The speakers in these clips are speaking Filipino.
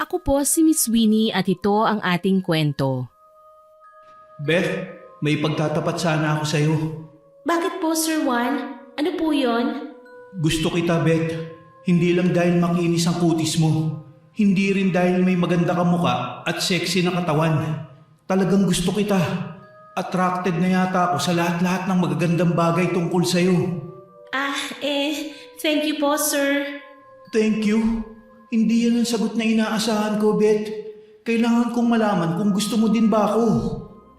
Ako po si Miss Winnie at ito ang ating kwento. Beth, may pagtatapat sana ako sa'yo. Bakit po, Sir Juan? Ano po yon? Gusto kita, Beth. Hindi lang dahil makinis ang kutis mo. Hindi rin dahil may maganda ka muka at sexy na katawan. Talagang gusto kita. Attracted na yata ako sa lahat-lahat ng magagandang bagay tungkol sa'yo. Thank you po, sir. Thank you. Hindi yan ang sagot na inaasahan ko, Beth. Kailangan kong malaman kung gusto mo din ba ako.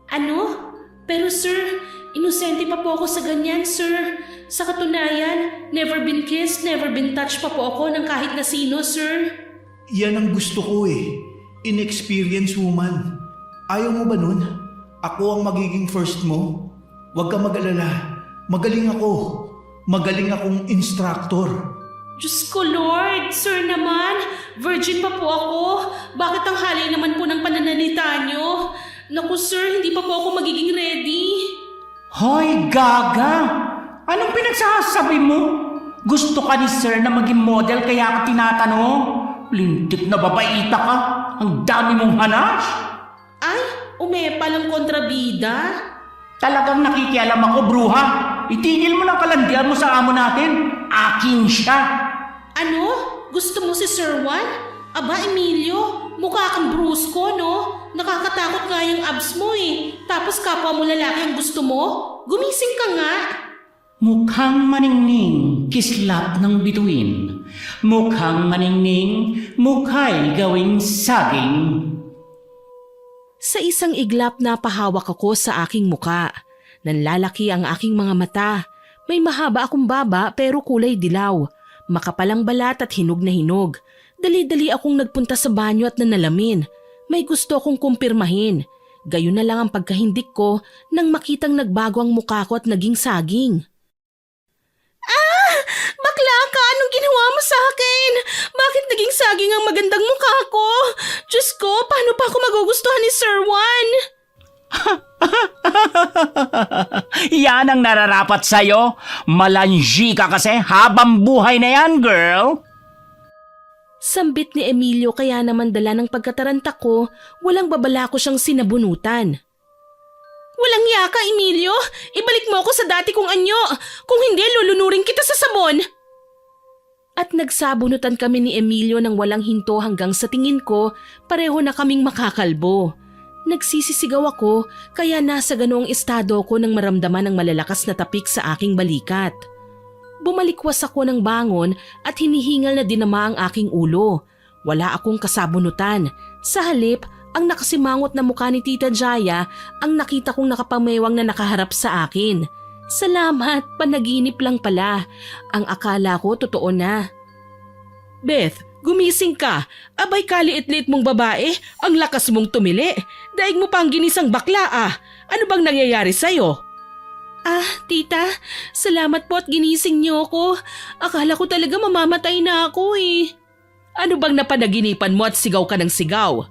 Ano? Pero sir, inosente pa po ako sa ganyan, sir. Sa katunayan, never been kissed, never been touched pa po ako ng kahit na sino, sir. Yan ang gusto ko eh. Inexperienced woman. Ayaw mo ba nun? Ako ang magiging first mo? Huwag ka mag-alala. Magaling ako. Magaling akong instructor. Diyos ko, Lord! Sir naman! Virgin pa po ako! Bakit ang halay naman po ng pananalita niyo? Naku, sir, hindi pa po ako magiging ready. Hoy, gaga! Anong pinagsasabi mo? Gusto ka ni sir na maging model kaya ka tinatanong? Lintik na babaita ka! Ang dami mong hanas! Ay, umepa lang kontrabida. Talagang nakikialam ako, bruha! Itigil mo ng kalandian mo sa amo natin! Akin siya! Ano? Gusto mo si Sir Juan? Aba, Emilio, mukha kang brusko, no? Nakakatakot nga yung abs mo eh. Tapos kapwa mo lalaki ang gusto mo? Gumising ka nga. Mukhang maningning, kislap ng bituin. Mukhang maningning, mukha'y gawing saging. Sa isang iglap na pahawak ako sa aking muka. Nanlalaki ang aking mga mata. May mahaba akong baba pero kulay dilaw. Makapalang balat at hinog na hinog. Dali-dali akong nagpunta sa banyo at nanalamin. May gusto akong kumpirmahin. Gayon na lang ang pagkahindik ko nang makitang nagbago ang mukha ko at naging saging. Bakla ka! Anong ginawa mo sa akin? Bakit naging saging ang magandang mukha ko? Diyos ko, paano pa ako magugustuhan ni Sir Juan? Yan ang nararapat sa'yo. Malanji ka kasi habang buhay na yan, girl. Sambit ni Emilio kaya naman dala ng pagkataranta ko, walang babala ko siyang sinabunutan. Walang yaka, Emilio! Ibalik mo ako sa dati kong anyo! Kung hindi, lulunurin kita sa sabon! At nagsabunutan kami ni Emilio ng walang hinto hanggang sa tingin ko, pareho na kaming makakalbo. Nagsisisigaw ako kaya nasa ganoong estado ko nang maramdaman ng malalakas na tapik sa aking balikat. Bumalikwas ako ng bangon at hinihingal na dinama ang aking ulo. Wala akong kasabunutan. Sa halip, ang nakasimangot na mukha ni Tita Jaya ang nakita kong nakapamewang na nakaharap sa akin. Salamat, panaginip lang pala. Ang akala ko totoo na. Beth, gumising ka. Abay kaliit-liit mong babae, ang lakas mong tumili. Daig mo pang ginisang bakla ah. Ano bang nangyayari sa'yo? Tita, salamat po at ginising niyo ako. Akala ko talaga mamamatay na ako eh. Ano bang napanaginipan mo at sigaw ka ng sigaw?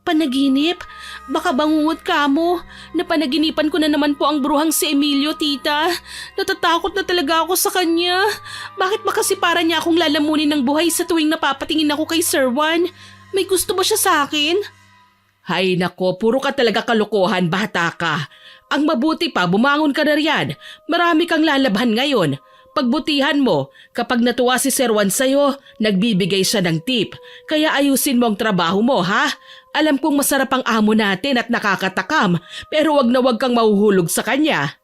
Panaginip? Baka bangungot ka mo. Napanaginipan ko na naman po ang bruhang si Emilio, tita. Natatakot na talaga ako sa kanya. Bakit ba kasi para niya akong lalamunin ng buhay sa tuwing napapatingin ako kay Sir Juan? May gusto ba siya sa akin? Hay nako, puro ka talaga kalokohan, bata ka. Ang mabuti pa, bumangon ka na riyan. Marami kang lalaban ngayon. Pagbutihan mo, kapag natuwa si Sir Juan sa'yo, nagbibigay siya ng tip. Kaya ayusin mo ang trabaho mo, ha? Alam kong masarap ang amo natin at nakakatakam, pero wag na wag kang mahuhulog sa kanya.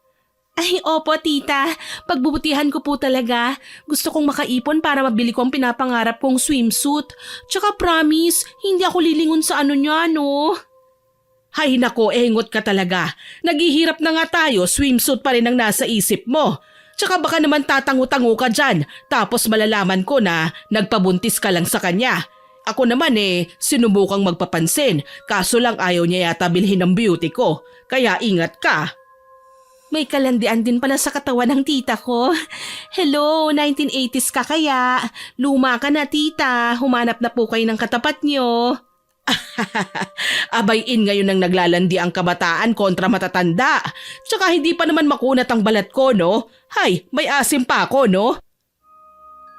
Ay, opo, tita. Pagbubutihan ko po talaga. Gusto kong makaipon para mabili ko ang pinapangarap kong swimsuit. Tsaka promise, hindi ako lilingon sa ano niya, no? Hay nako, engot ka talaga. Naghihirap na nga tayo, swimsuit pa rin ang nasa isip mo. Tsaka baka naman tatango-tango ka dyan, tapos malalaman ko na nagpabuntis ka lang sa kanya. Ako naman sinubukang magpapansin, kaso lang ayaw niya yata bilhin ng beauty ko, kaya ingat ka. May kalandian din pala sa katawan ng tita ko. Hello, 1980s ka kaya? Luma ka na tita, humanap na po kayo ng katapat niyo. Abayin ngayon ang naglalandi ang kabataan kontra matatanda. Tsaka hindi pa naman makunat ang balat ko, no? Hay, may asim pa ako, no?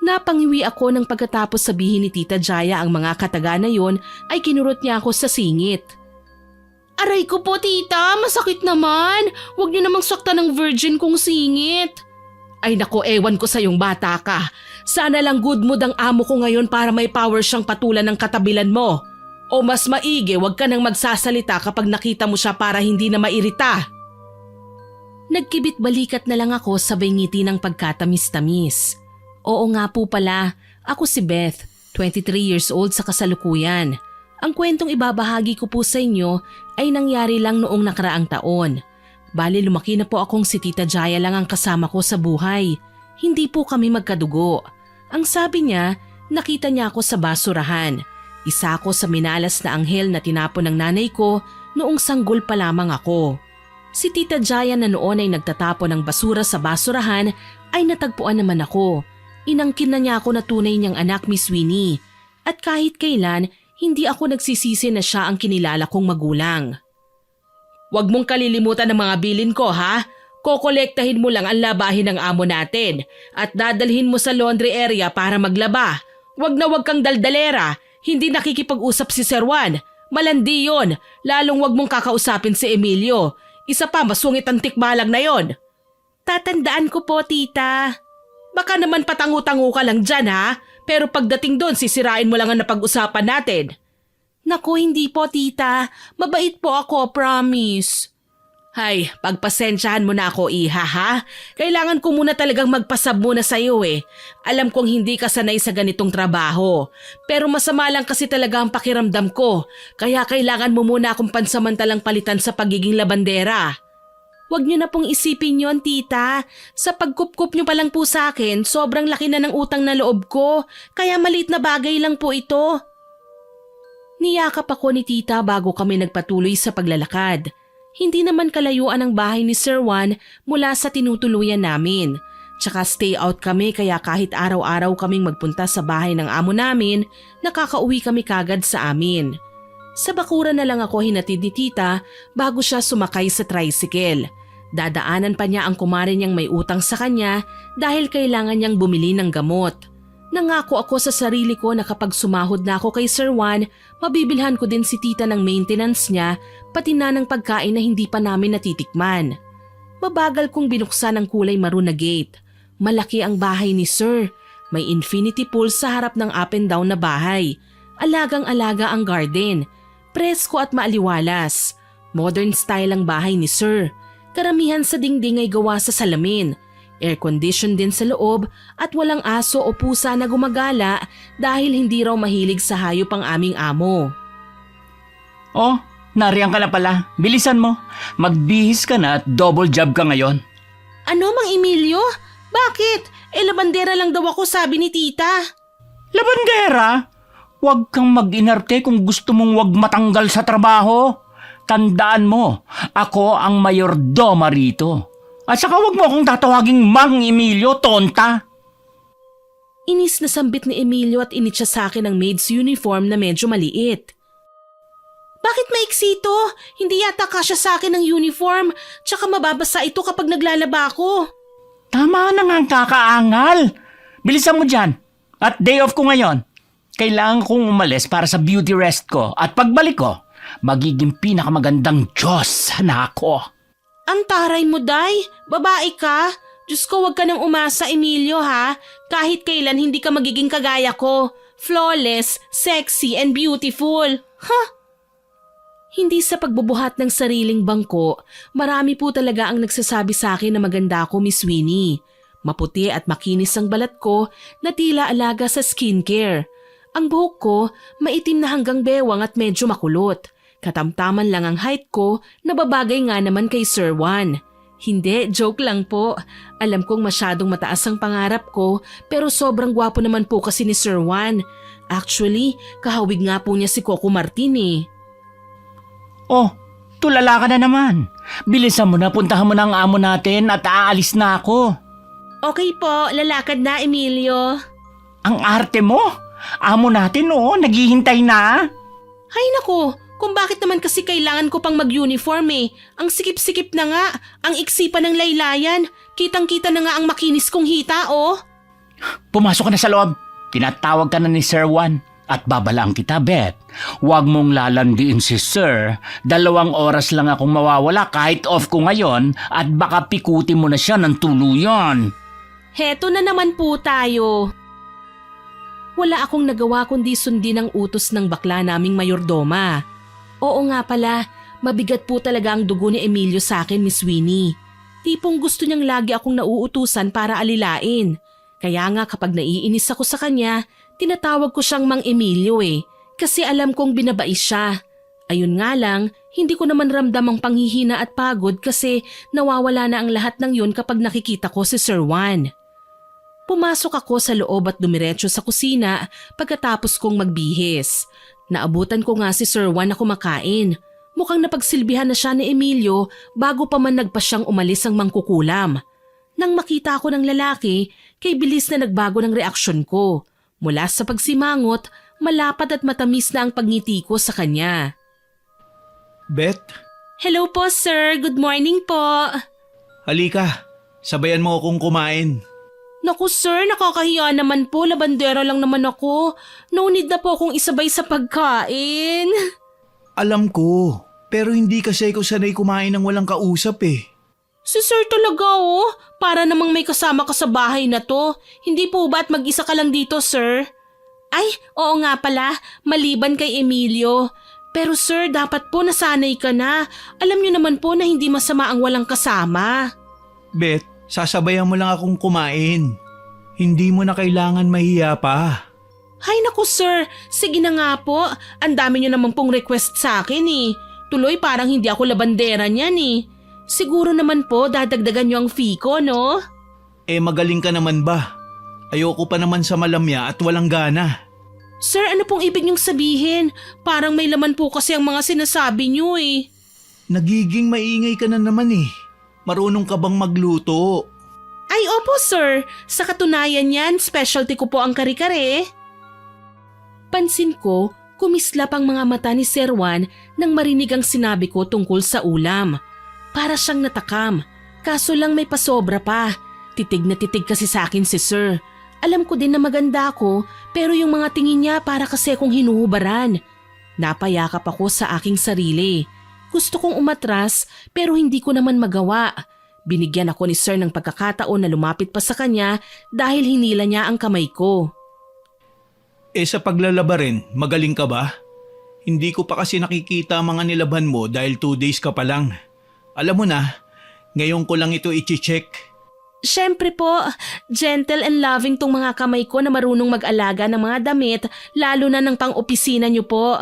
Napangiwi ako nang pagkatapos sabihin ni Tita Jaya ang mga kataga na yon ay kinurot niya ako sa singit. Aray ko po tita, masakit naman. Huwag niyo namang saktan ng virgin kong singit. Ay nako, ewan ko sa yung bata ka. Sana lang good mood ang amo ko ngayon para may power siyang patulan ng katabilan mo. O mas maigi, huwag ka nang magsasalita kapag nakita mo siya para hindi na mairita. Nagkibit balikat na lang ako sabay ngiti ng pagkatamis-tamis. Oo nga po pala, ako si Beth, 23 years old sa kasalukuyan. Ang kwentong ibabahagi ko po sa inyo ay nangyari lang noong nakaraang taon. Bali lumaki na po akong si Tita Jaya lang ang kasama ko sa buhay. Hindi po kami magkadugo. Ang sabi niya, nakita niya ako sa basurahan. Isa ako sa minalas na anghel na tinapon ng nanay ko noong sanggol pa lamang ako. Si Tita Jaya na noon ay nagtatapon ng basura sa basurahan ay natagpuan naman ako. Inangkin na niya ako na tunay niyang anak, Miss Winnie. At kahit kailan, hindi ako nagsisisi na siya ang kinilala kong magulang. Huwag mong kalilimutan ang mga bilin ko, ha? Kokolektahin mo lang ang labahin ng amo natin at dadalhin mo sa laundry area para maglaba. Huwag na huwag kang daldalera. Hindi nakikipag-usap si Sir Juan. Malandi yon. Lalong huwag mong kakausapin si Emilio. Isa pa, masungit ang tikbalang na yon. Tatandaan ko po, tita. Baka naman patangu-tangu ka lang dyan, ha? Pero pagdating doon, sisirain mo lang ang napag-usapan natin. Naku, hindi po, tita. Mabait po ako, promise. Hay, pagpasensyahan mo na ako, iha, ha? Kailangan ko muna talagang magpasab muna sa'yo, eh. Alam kong hindi ka sanay sa ganitong trabaho. Pero masama lang kasi talaga ang pakiramdam ko. Kaya kailangan mo muna akong pansamantalang palitan sa pagiging labandera. Huwag niyo na pong isipin yon, tita. Sa pagkup-kup niyo pa lang po sa akin, sobrang laki na ng utang na loob ko. Kaya maliit na bagay lang po ito. Niyakap ako ni tita bago kami nagpatuloy sa paglalakad. Hindi naman kalayuan ang bahay ni Sir Juan mula sa tinutuluyan namin. Tsaka stay out kami kaya kahit araw-araw kaming magpunta sa bahay ng amo namin, nakakauwi kami kagad sa amin. Sa bakuran na lang ako hinatid ni tita bago siya sumakay sa tricycle. Dadaanan pa niya ang kumare niyang may utang sa kanya dahil kailangan niyang bumili ng gamot. Nangako ako sa sarili ko na kapag sumahod na ako kay Sir Juan, mabibilhan ko din si tita ng maintenance niya pati na ng pagkain na hindi pa namin natitikman. Mabagal kong binuksan ang kulay maroon na gate. Malaki ang bahay ni Sir. May infinity pool sa harap ng up and down na bahay. Alagang-alaga ang garden. Presko at maaliwalas. Modern style ang bahay ni Sir. Karamihan sa dingding ay gawa sa salamin. Air-condition din sa loob at walang aso o pusa na gumagala dahil hindi raw mahilig sa hayop ang aming amo. Oh, nariyan ka na pala. Bilisan mo. Magbihis ka na at double job ka ngayon. Ano, Mang Emilio? Bakit? Labandera lang daw ako, sabi ni tita. Labandera? Huwag kang mag-inarte kung gusto mong huwag matanggal sa trabaho. Tandaan mo, ako ang mayordoma rito. At saka huwag mo akong tatawaging Mang Emilio, tonta. Inis na sambit ni Emilio at init siya sa akin ng maid's uniform na medyo maliit. Bakit maiksi ito? Hindi yata kasya sa akin ng uniform. Tsaka mababasa ito kapag naglalaba ako. Tama na nga ang kakaangal. Bilisan mo dyan. At day off ko ngayon. Kailangan kong umalis para sa beauty rest ko. At pagbalik ko, magiging pinakamagandang Diyos na ako. Ang taray mo, Day. Babae ka. Diyos ko, wag ka nang umasa, Emilio, ha? Kahit kailan hindi ka magiging kagaya ko. Flawless, sexy, and beautiful. Ha? Hindi sa pagbubuhat ng sariling bangko, marami po talaga ang nagsasabi sa akin na maganda ako, Miss Winnie. Maputi at makinis ang balat ko na tila alaga sa skincare. Ang buhok ko, maitim na hanggang bewang at medyo makulot. Katamtaman lang ang height ko na babagay nga naman kay Sir Juan. Hindi, joke lang po. Alam kong masyadong mataas ang pangarap ko pero sobrang gwapo naman po kasi ni Sir Juan. Actually, kahawig nga po niya si Coco Martin eh. Oh, tulala ka na naman. Bilisan mo na, puntahan mo na ang amo natin at aalis na ako. Okay po, lalakad na, Emilio. Ang arte mo? Amo natin, oo, naghihintay na. Hay nako, kung bakit naman kasi kailangan ko pang mag-uniform eh. Ang sikip-sikip na nga, ang iksi pa ng laylayan. Kitang-kita na nga ang makinis kong hita, oh. Pumasok ka na sa loob. Tinatawag ka na ni Sir Juan. At babalaan kita, Beth. Huwag mong lalandiin si Sir. 2 oras lang akong mawawala kahit off ko ngayon at baka pikutin mo na siya ng tuluyan. Heto na naman po tayo. Wala akong nagawa kundi sundin ang utos ng bakla naming mayordoma. Oo nga pala, mabigat po talaga ang dugo ni Emilio sa akin, Miss Winnie. Tipong gusto niyang lagi akong nauutusan para alilain. Kaya nga kapag naiinis ako sa kanya, tinatawag ko siyang Mang Emilio kasi alam kong binabais siya. Ayun nga lang, hindi ko naman ramdam ang panghihina at pagod kasi nawawala na ang lahat ng yun kapag nakikita ko si Sir Juan. Pumasok ako sa loob at dumiretso sa kusina pagkatapos kong magbihis. Naabutan ko nga si Sir Juan na kumakain. Mukhang napagsilbihan na siya ni Emilio bago pa man nagpa siyang umalis ang mangkukulam. Nang makita ako ng lalaki, kay bilis na nagbago ng reaksyon ko. Mula sa pagsimangot, malapad at matamis na ang pagngiti ko sa kanya. Beth, Hello po sir, good morning po. halika. Sabayan mo akong kumain. Naku sir, nakakahiya naman po, labandera lang naman ako. No need na po akong isabay sa pagkain. Alam ko, pero hindi kasi ako sanay kumain ng walang kausap Si sir talaga para namang may kasama ka sa bahay na to. Hindi po ba at mag-isa ka lang dito sir? Ay, oo nga pala, maliban kay Emilio. Pero sir, dapat po nasanay ka na. Alam niyo naman po na hindi masama ang walang kasama. Beth, sasabayan mo lang akong kumain. Hindi mo na kailangan mahiya pa. Hay naku sir, sige na nga po. Ang dami niyo naman pong request sa akin Tuloy parang hindi ako labandera niyan Siguro naman po dadagdagan niyo ang fee ko, no? Magaling ka naman ba? Ayoko pa naman sa malamya at walang gana. Sir, ano pong ibig niyong sabihin? Parang may laman po kasi ang mga sinasabi niyo Nagiging maingay ka na naman Marunong ka bang magluto? Ay opo sir, sa katunayan yan, specialty ko po ang kare-kare. Pansin ko, kumislap ang mga mata ni Sir Juan nang marinig ang sinabi ko tungkol sa ulam. Para siyang natakam, kaso lang may pasobra pa. Titig na titig kasi sa akin si Sir. Alam ko din na maganda ako pero yung mga tingin niya para kasi akong hinuhubaran. Napayakap ako sa aking sarili. Gusto kong umatras pero hindi ko naman magawa. Binigyan ako ni Sir ng pagkakataon na lumapit pa sa kanya dahil hinila niya ang kamay ko. Sa paglalaba rin, magaling ka ba? Hindi ko pa kasi nakikita ang mga nilaban mo dahil 2 days ka pa lang. Alam mo na, ngayon ko lang ito i-check. Siyempre po, gentle and loving tong mga kamay ko na marunong mag-alaga ng mga damit lalo na ng pang-opisina niyo po.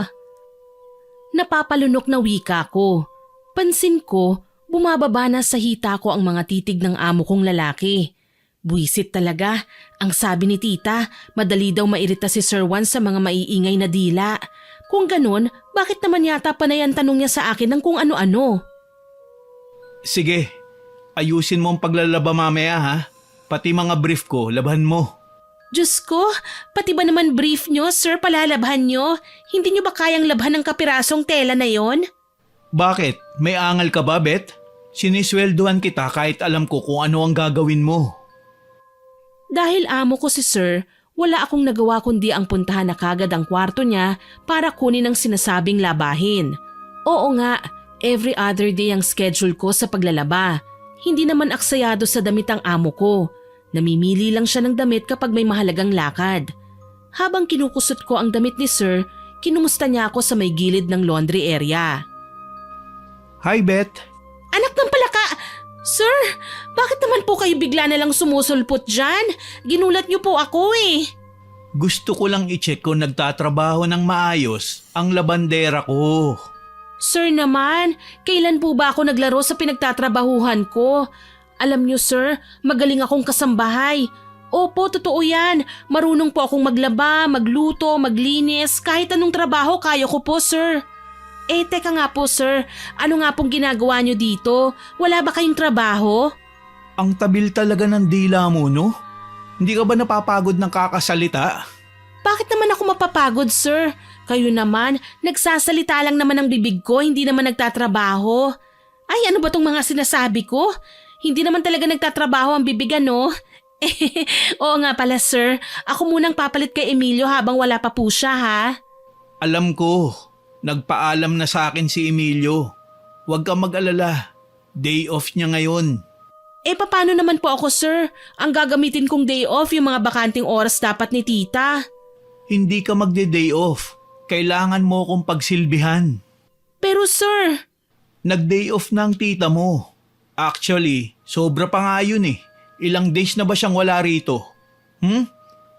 Napapalunok na wika ko. Pansin ko, bumababa na sa hita ko ang mga titig ng amo kong lalaki. Buwisit talaga. Ang sabi ni tita, madali daw mairita si Sir Juan sa mga maiingay na dila. Kung ganun, bakit naman yata panay ang tanong niya sa akin ng kung ano-ano? Sige, ayusin mo ang paglalaba mamaya ha. Pati mga brief ko, laban mo. Diyos ko, pati ba naman brief nyo, sir, palalabhan nyo? Hindi nyo ba kayang labhan ng kapirasong tela na yon? Bakit? May angal ka ba, Beth? Sinisweldohan kita kahit alam ko kung ano ang gagawin mo. Dahil amo ko si sir, wala akong nagawa kundi ang puntahan na kagad ang kwarto niya para kunin ang sinasabing labahin. Oo nga, every other day ang schedule ko sa paglalaba. Hindi naman aksayado sa damit ang amo ko. Namimili lang siya ng damit kapag may mahalagang lakad. Habang kinukusot ko ang damit ni Sir, kinumusta niya ako sa may gilid ng laundry area. Hi, Beth. Anak ng palaka! Sir, bakit naman po kayo bigla na lang sumusulpot dyan? Ginulat niyo po ako Gusto ko lang i-check kung nagtatrabaho ng maayos ang labandera ko. Sir naman, kailan po ba ako naglaro sa pinagtatrabahuhan ko? Alam niyo sir, magaling akong kasambahay. Opo, totoo yan. Marunong po akong maglaba, magluto, maglinis, kahit anong trabaho kaya ko po sir. Teka nga po sir, ano nga pong ginagawa niyo dito? Wala ba kayong trabaho? Ang tabil talaga ng dila mo, no? Hindi ka ba napapagod ng kakasalita? Bakit naman ako mapapagod sir? Kayo naman, nagsasalita lang naman ang bibig ko, hindi naman nagtatrabaho. Ay, ano ba tong mga sinasabi ko? Hindi naman talaga nagtatrabaho ang bibig, ano? Oo nga pala sir, ako munang papalit kay Emilio habang wala pa po siya ha. Alam ko, nagpaalam na sa akin si Emilio. Huwag kang mag-alala. Day off niya ngayon. Paano naman po ako sir? Ang gagamitin kong day off yung mga bakanting oras dapat ni tita. Hindi ka magde-day off. Kailangan mo kong pagsilbihan. Pero sir, Nag-day off na ang tita mo. Actually, sobra pa nga yun eh. Ilang days na ba siyang wala rito?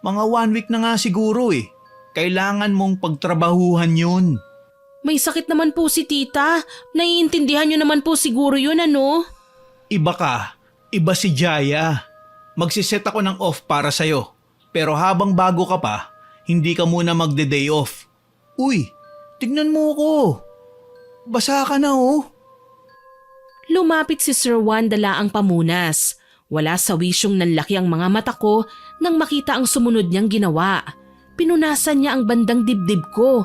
Mga 1 week na nga siguro eh. Kailangan mong pagtrabahuhan yun. may sakit naman po si tita. Naiintindihan niyo naman po siguro yun ano? Iba ka. Iba si Jaya. Magsiset ako ng off para sa'yo. Pero habang bago ka pa, hindi ka muna magde-day off. Uy, tignan mo ko. Basa ka na oh. Lumapit si Sir Juan dala ang pamunas. Wala sa wisyong nanlaki ang mga mata ko nang makita ang sumunod niyang ginawa. Pinunasan niya ang bandang dibdib ko.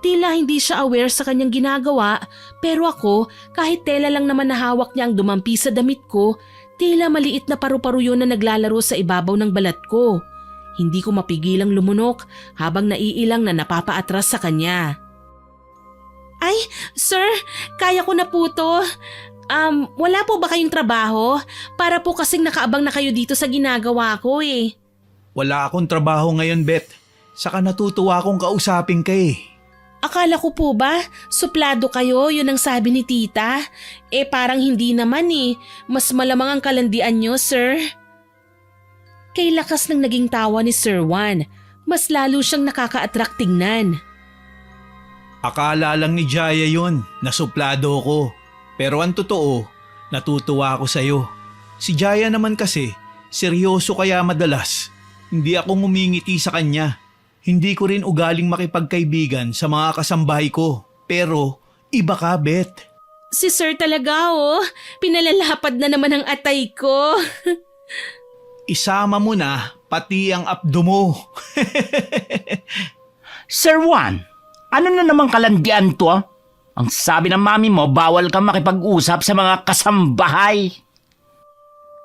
Tila hindi siya aware sa kanyang ginagawa, pero ako, kahit tela lang naman nahawak niya ang dumampi sa damit ko, tila maliit na paru-paro yun na naglalaro sa ibabaw ng balat ko. Hindi ko mapigilang lumunok habang naiilang na napapaatras sa kanya. Ay, sir, kaya ko na po to. Wala po ba kayong trabaho? Para po kasing nakaabang na kayo dito sa ginagawa ko eh. Wala akong trabaho ngayon, Beth. Saka natutuwa akong kausapin ka eh. Akala ko po ba, suplado kayo, yun ang sabi ni tita? Parang hindi naman eh. Mas malamang ang kalandian nyo, sir. Kay lakas ng naging tawa ni Sir Juan, mas lalo siyang nakaka-attract tingnan. Akala lang ni Jaya yun, nasuplado ko. Pero ang totoo, natutuwa ako sa'yo. Si Jaya naman kasi, seryoso kaya madalas. Hindi ako ngumingiti sa kanya. Hindi ko rin ugaling makipagkaibigan sa mga kasambahay ko. Pero iba ka, Beth. Si sir talaga oh, pinalalapad na naman ang atay ko. Isama mo na pati ang abdo mo. Sir Juan, ano na namang kalandian to? Ang sabi ng mami mo, bawal kang makipag-usap sa mga kasambahay.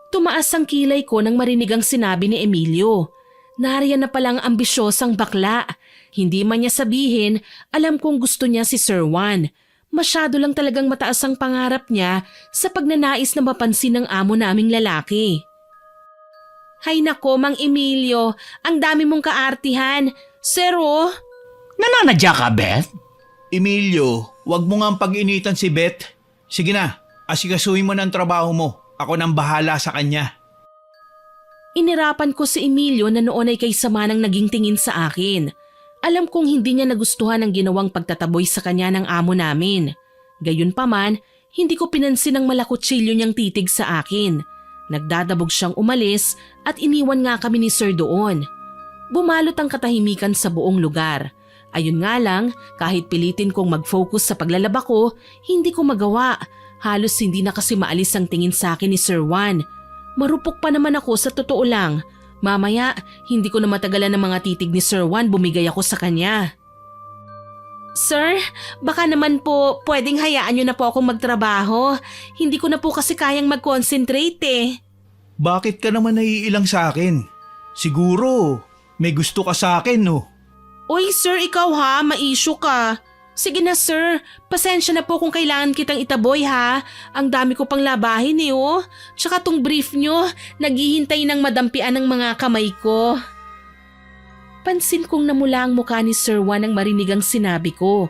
Tumaas ang kilay ko nang marinig ang sinabi ni Emilio. Nariyan na palang ambisyosang bakla. Hindi man niya sabihin, alam kong gusto niya si Sir Juan. Masyado lang talagang mataas ang pangarap niya sa pagnanais na mapansin ng amo naming lalaki. Hay nako, Mang Emilio, ang dami mong kaartihan. Sir oh. Nananadya ka, Beth? Emilio, wag mo nga pag-initan si Beth. Sige na, asikasuhin mo ng trabaho mo. Ako nang bahala sa kanya. Inirapan ko si Emilio na noon ay kay sama ng naging tingin sa akin. Alam kong hindi niya nagustuhan ang ginawang pagtataboy sa kanya ng amo namin. Gayunpaman, hindi ko pinansin ang malakutsilyo niyang titig sa akin. Nagdadabog siyang umalis at iniwan nga kami ni Sir doon. Bumalot ang katahimikan sa buong lugar. Ayun nga lang, kahit pilitin kong mag-focus sa paglalaba ko, hindi ko magawa. Halos hindi na kasi maalis ang tingin sa akin ni Sir Juan. Marupok pa naman ako sa totoo lang. Mamaya, hindi ko na matagalan ng mga titig ni Sir Juan, bumigay ako sa kanya. Sir, baka naman po pwedeng hayaan niyo na po akong magtrabaho. Hindi ko na po kasi kayang mag-concentrate eh. Bakit ka naman naiilang sa akin? Siguro, may gusto ka sa akin no? Uy sir, ikaw ha, ma-issue ka. Sige na sir, pasensya na po kung kailangan kitang itaboy ha. Ang dami ko pang labahin eh oh. Tsaka tong brief nyo, naghihintay ng madampian ng mga kamay ko. Pansin kong namula ang mukha ni Sir Juan nang marinig ang sinabi ko.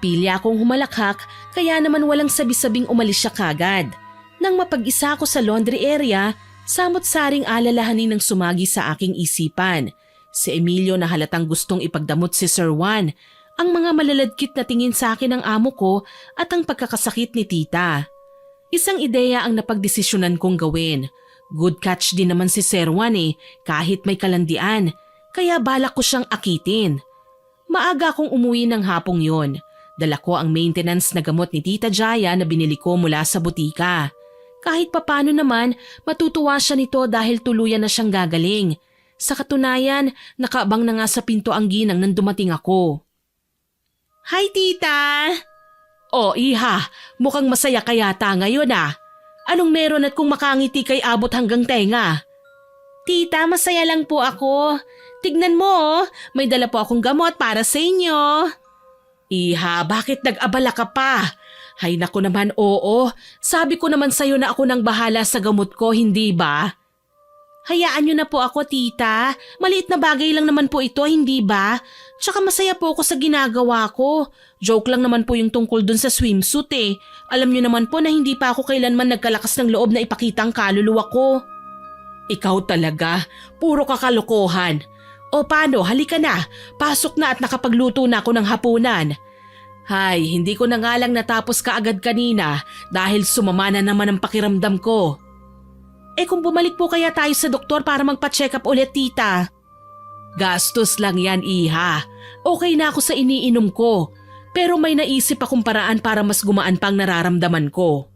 Pili akong humalakhak, kaya naman walang sabi-sabing umalis siya kagad. Nang mapag-isa ako sa laundry area, samot-saring alalahanin ng sumagi sa aking isipan. Si Emilio na halatang gustong ipagdamot si Sir Juan, ang mga malaladkit na tingin sa akin ng amo ko at ang pagkakasakit ni tita. Isang ideya ang napagdesisyonan kong gawin. Good catch din naman si Sir Juan eh, kahit may kalandian, kaya balak ko siyang akitin. Maaga akong umuwi ng hapong yon. Dala ko ang maintenance na gamot ni Tita Jaya na binili ko mula sa butika. Kahit papano naman, matutuwa siya nito dahil tuluyan na siyang gagaling. Sa katunayan, nakaabang na nga sa pinto ang ginang nang dumating ako. Hi, tita! Oh, iha, mukhang masaya ka yata ngayon ah. Anong meron at kung makangiti kay abot hanggang tenga? Tita, masaya lang po ako. Tignan mo, may dala po akong gamot para sa inyo. Iha, bakit nag-abala ka pa? Hay naku naman, oo. Sabi ko naman sa'yo na ako nang bahala sa gamot ko, hindi ba? Hayaan niyo na po ako, tita. Maliit na bagay lang naman po ito, hindi ba? Tsaka masaya po ako sa ginagawa ko. Joke lang naman po yung tungkol dun sa swimsuit eh. Alam niyo naman po na hindi pa ako kailanman nagkalakas ng loob na ipakita ang kaluluwa ko. Ikaw talaga, puro kakalokohan. O paano, halika na. Pasok na at nakapagluto na ako ng hapunan. Hay, hindi ko na nga lang natapos kaagad kanina dahil sumama na naman ang pakiramdam ko. Kung bumalik po kaya tayo sa doktor para magpa-check up ulit, tita? Gastos lang yan, iha. Okay na ako sa iniinom ko. Pero may naisip akong paraan para mas gumaan pang nararamdaman ko.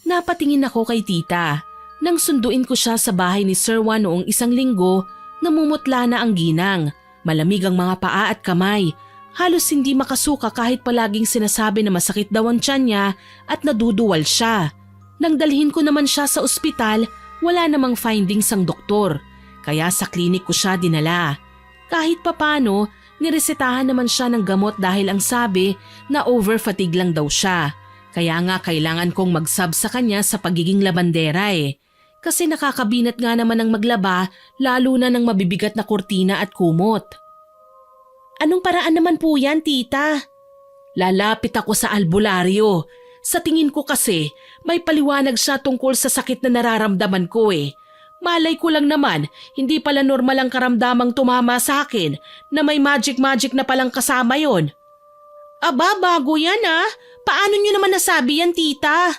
Napatingin ako kay tita. Nang sunduin ko siya sa bahay ni Sir Juan noong isang linggo, namumutla na ang ginang. Malamig ang mga paa at kamay. Halos hindi makasuka kahit palaging sinasabi na masakit daw ang tiyan niya at naduduwal siya. Nang dalhin ko naman siya sa ospital, wala namang findings ang doktor. Kaya sa klinik ko siya dinala. Kahit papano, niresetahan naman siya ng gamot dahil ang sabi na over-fatigue lang daw siya. Kaya nga kailangan kong mag-sub sa kanya sa pagiging labandera eh. Kasi nakakabinat nga naman ang maglaba lalo na ng mabibigat na kurtina at kumot. Anong paraan naman po yan, tita? Lalapit ako sa albularyo. Sa tingin ko kasi, may paliwanag siya tungkol sa sakit na nararamdaman ko eh. Malay ko lang naman, hindi pala normal ang karamdamang tumama sa akin na may magic na palang kasama yon. Aba, bago yan ah. Paano nyo naman nasabi yan, tita?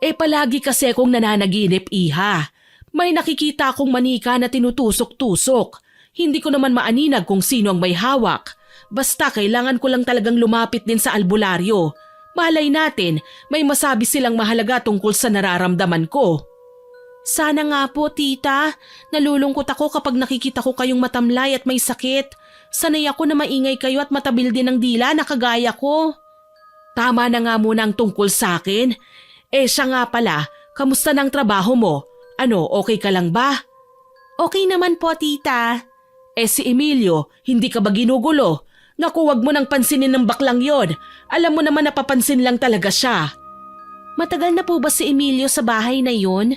Palagi kasi akong nananaginip, iha. May nakikita akong manika na tinutusok-tusok. Hindi ko naman maaninag kung sino ang may hawak. Basta kailangan ko lang talagang lumapit din sa albularyo. Malay natin, may masabi silang mahalaga tungkol sa nararamdaman ko. Sana nga po, tita. Nalulungkot ako kapag nakikita ko kayong matamlay at may sakit. Sanay ako na maingay kayo at matabil din ng dila na kagaya ko. Tama na nga muna ang tungkol sa akin. Siya nga pala, kamusta ng trabaho mo? Ano, okay ka lang ba? Okay naman po, tita. Si Emilio, hindi ka ba ginugulo? Naku, wag mo nang pansinin ng baklang yon. Alam mo naman napapansin lang talaga siya. Matagal na po ba si Emilio sa bahay na yon?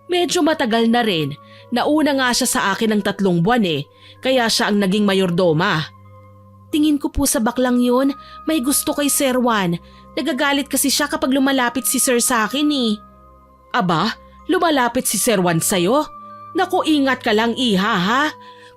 Medyo matagal na rin. Nauna nga siya sa akin ng 3 buwan eh. Kaya siya ang naging mayordoma. Tingin ko po sa baklang yon, may gusto kay Sir Juan. Nagagalit kasi siya kapag lumalapit si Sir sa akin eh. Aba, lumalapit si Sir Juan sa'yo? Naku, ingat ka lang iha ha.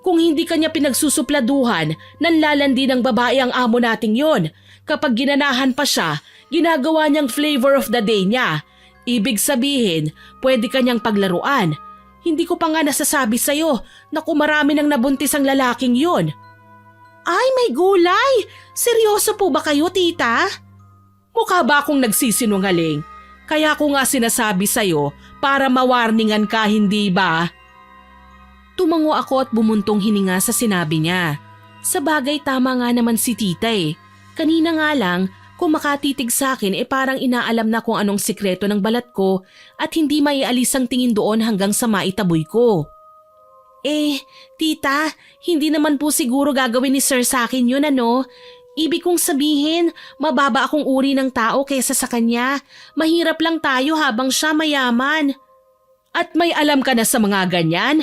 Kung hindi kanya pinagsusupladuhan, nanlalandi ng babae ang amo nating yon. Kapag ginanahan pa siya, ginagawa niyang flavor of the day niya. Ibig sabihin, pwede kanyang paglaruan. Hindi ko pa nga nasasabi sa'yo na kung marami nang nabuntis ang lalaking yon. Ay, may gulay! Seryoso po ba kayo, tita? Mukha ba akong nagsisinungaling? Kaya ko nga sinasabi sa'yo para mawarningan ka, hindi ba? Tumango ako at bumuntong hininga sa sinabi niya. Sa bagay tama nga naman si tita eh. Kanina nga lang, kung makatitig sa akin parang inaalam na kung anong sikreto ng balat ko at hindi maialis ang tingin doon hanggang sa maitaboy ko. Tita, hindi naman po siguro gagawin ni Sir sa akin yun ano. Ibig kong sabihin, mababa akong uri ng tao kaysa sa kanya. Mahirap lang tayo habang siya mayaman. At may alam ka na sa mga ganyan?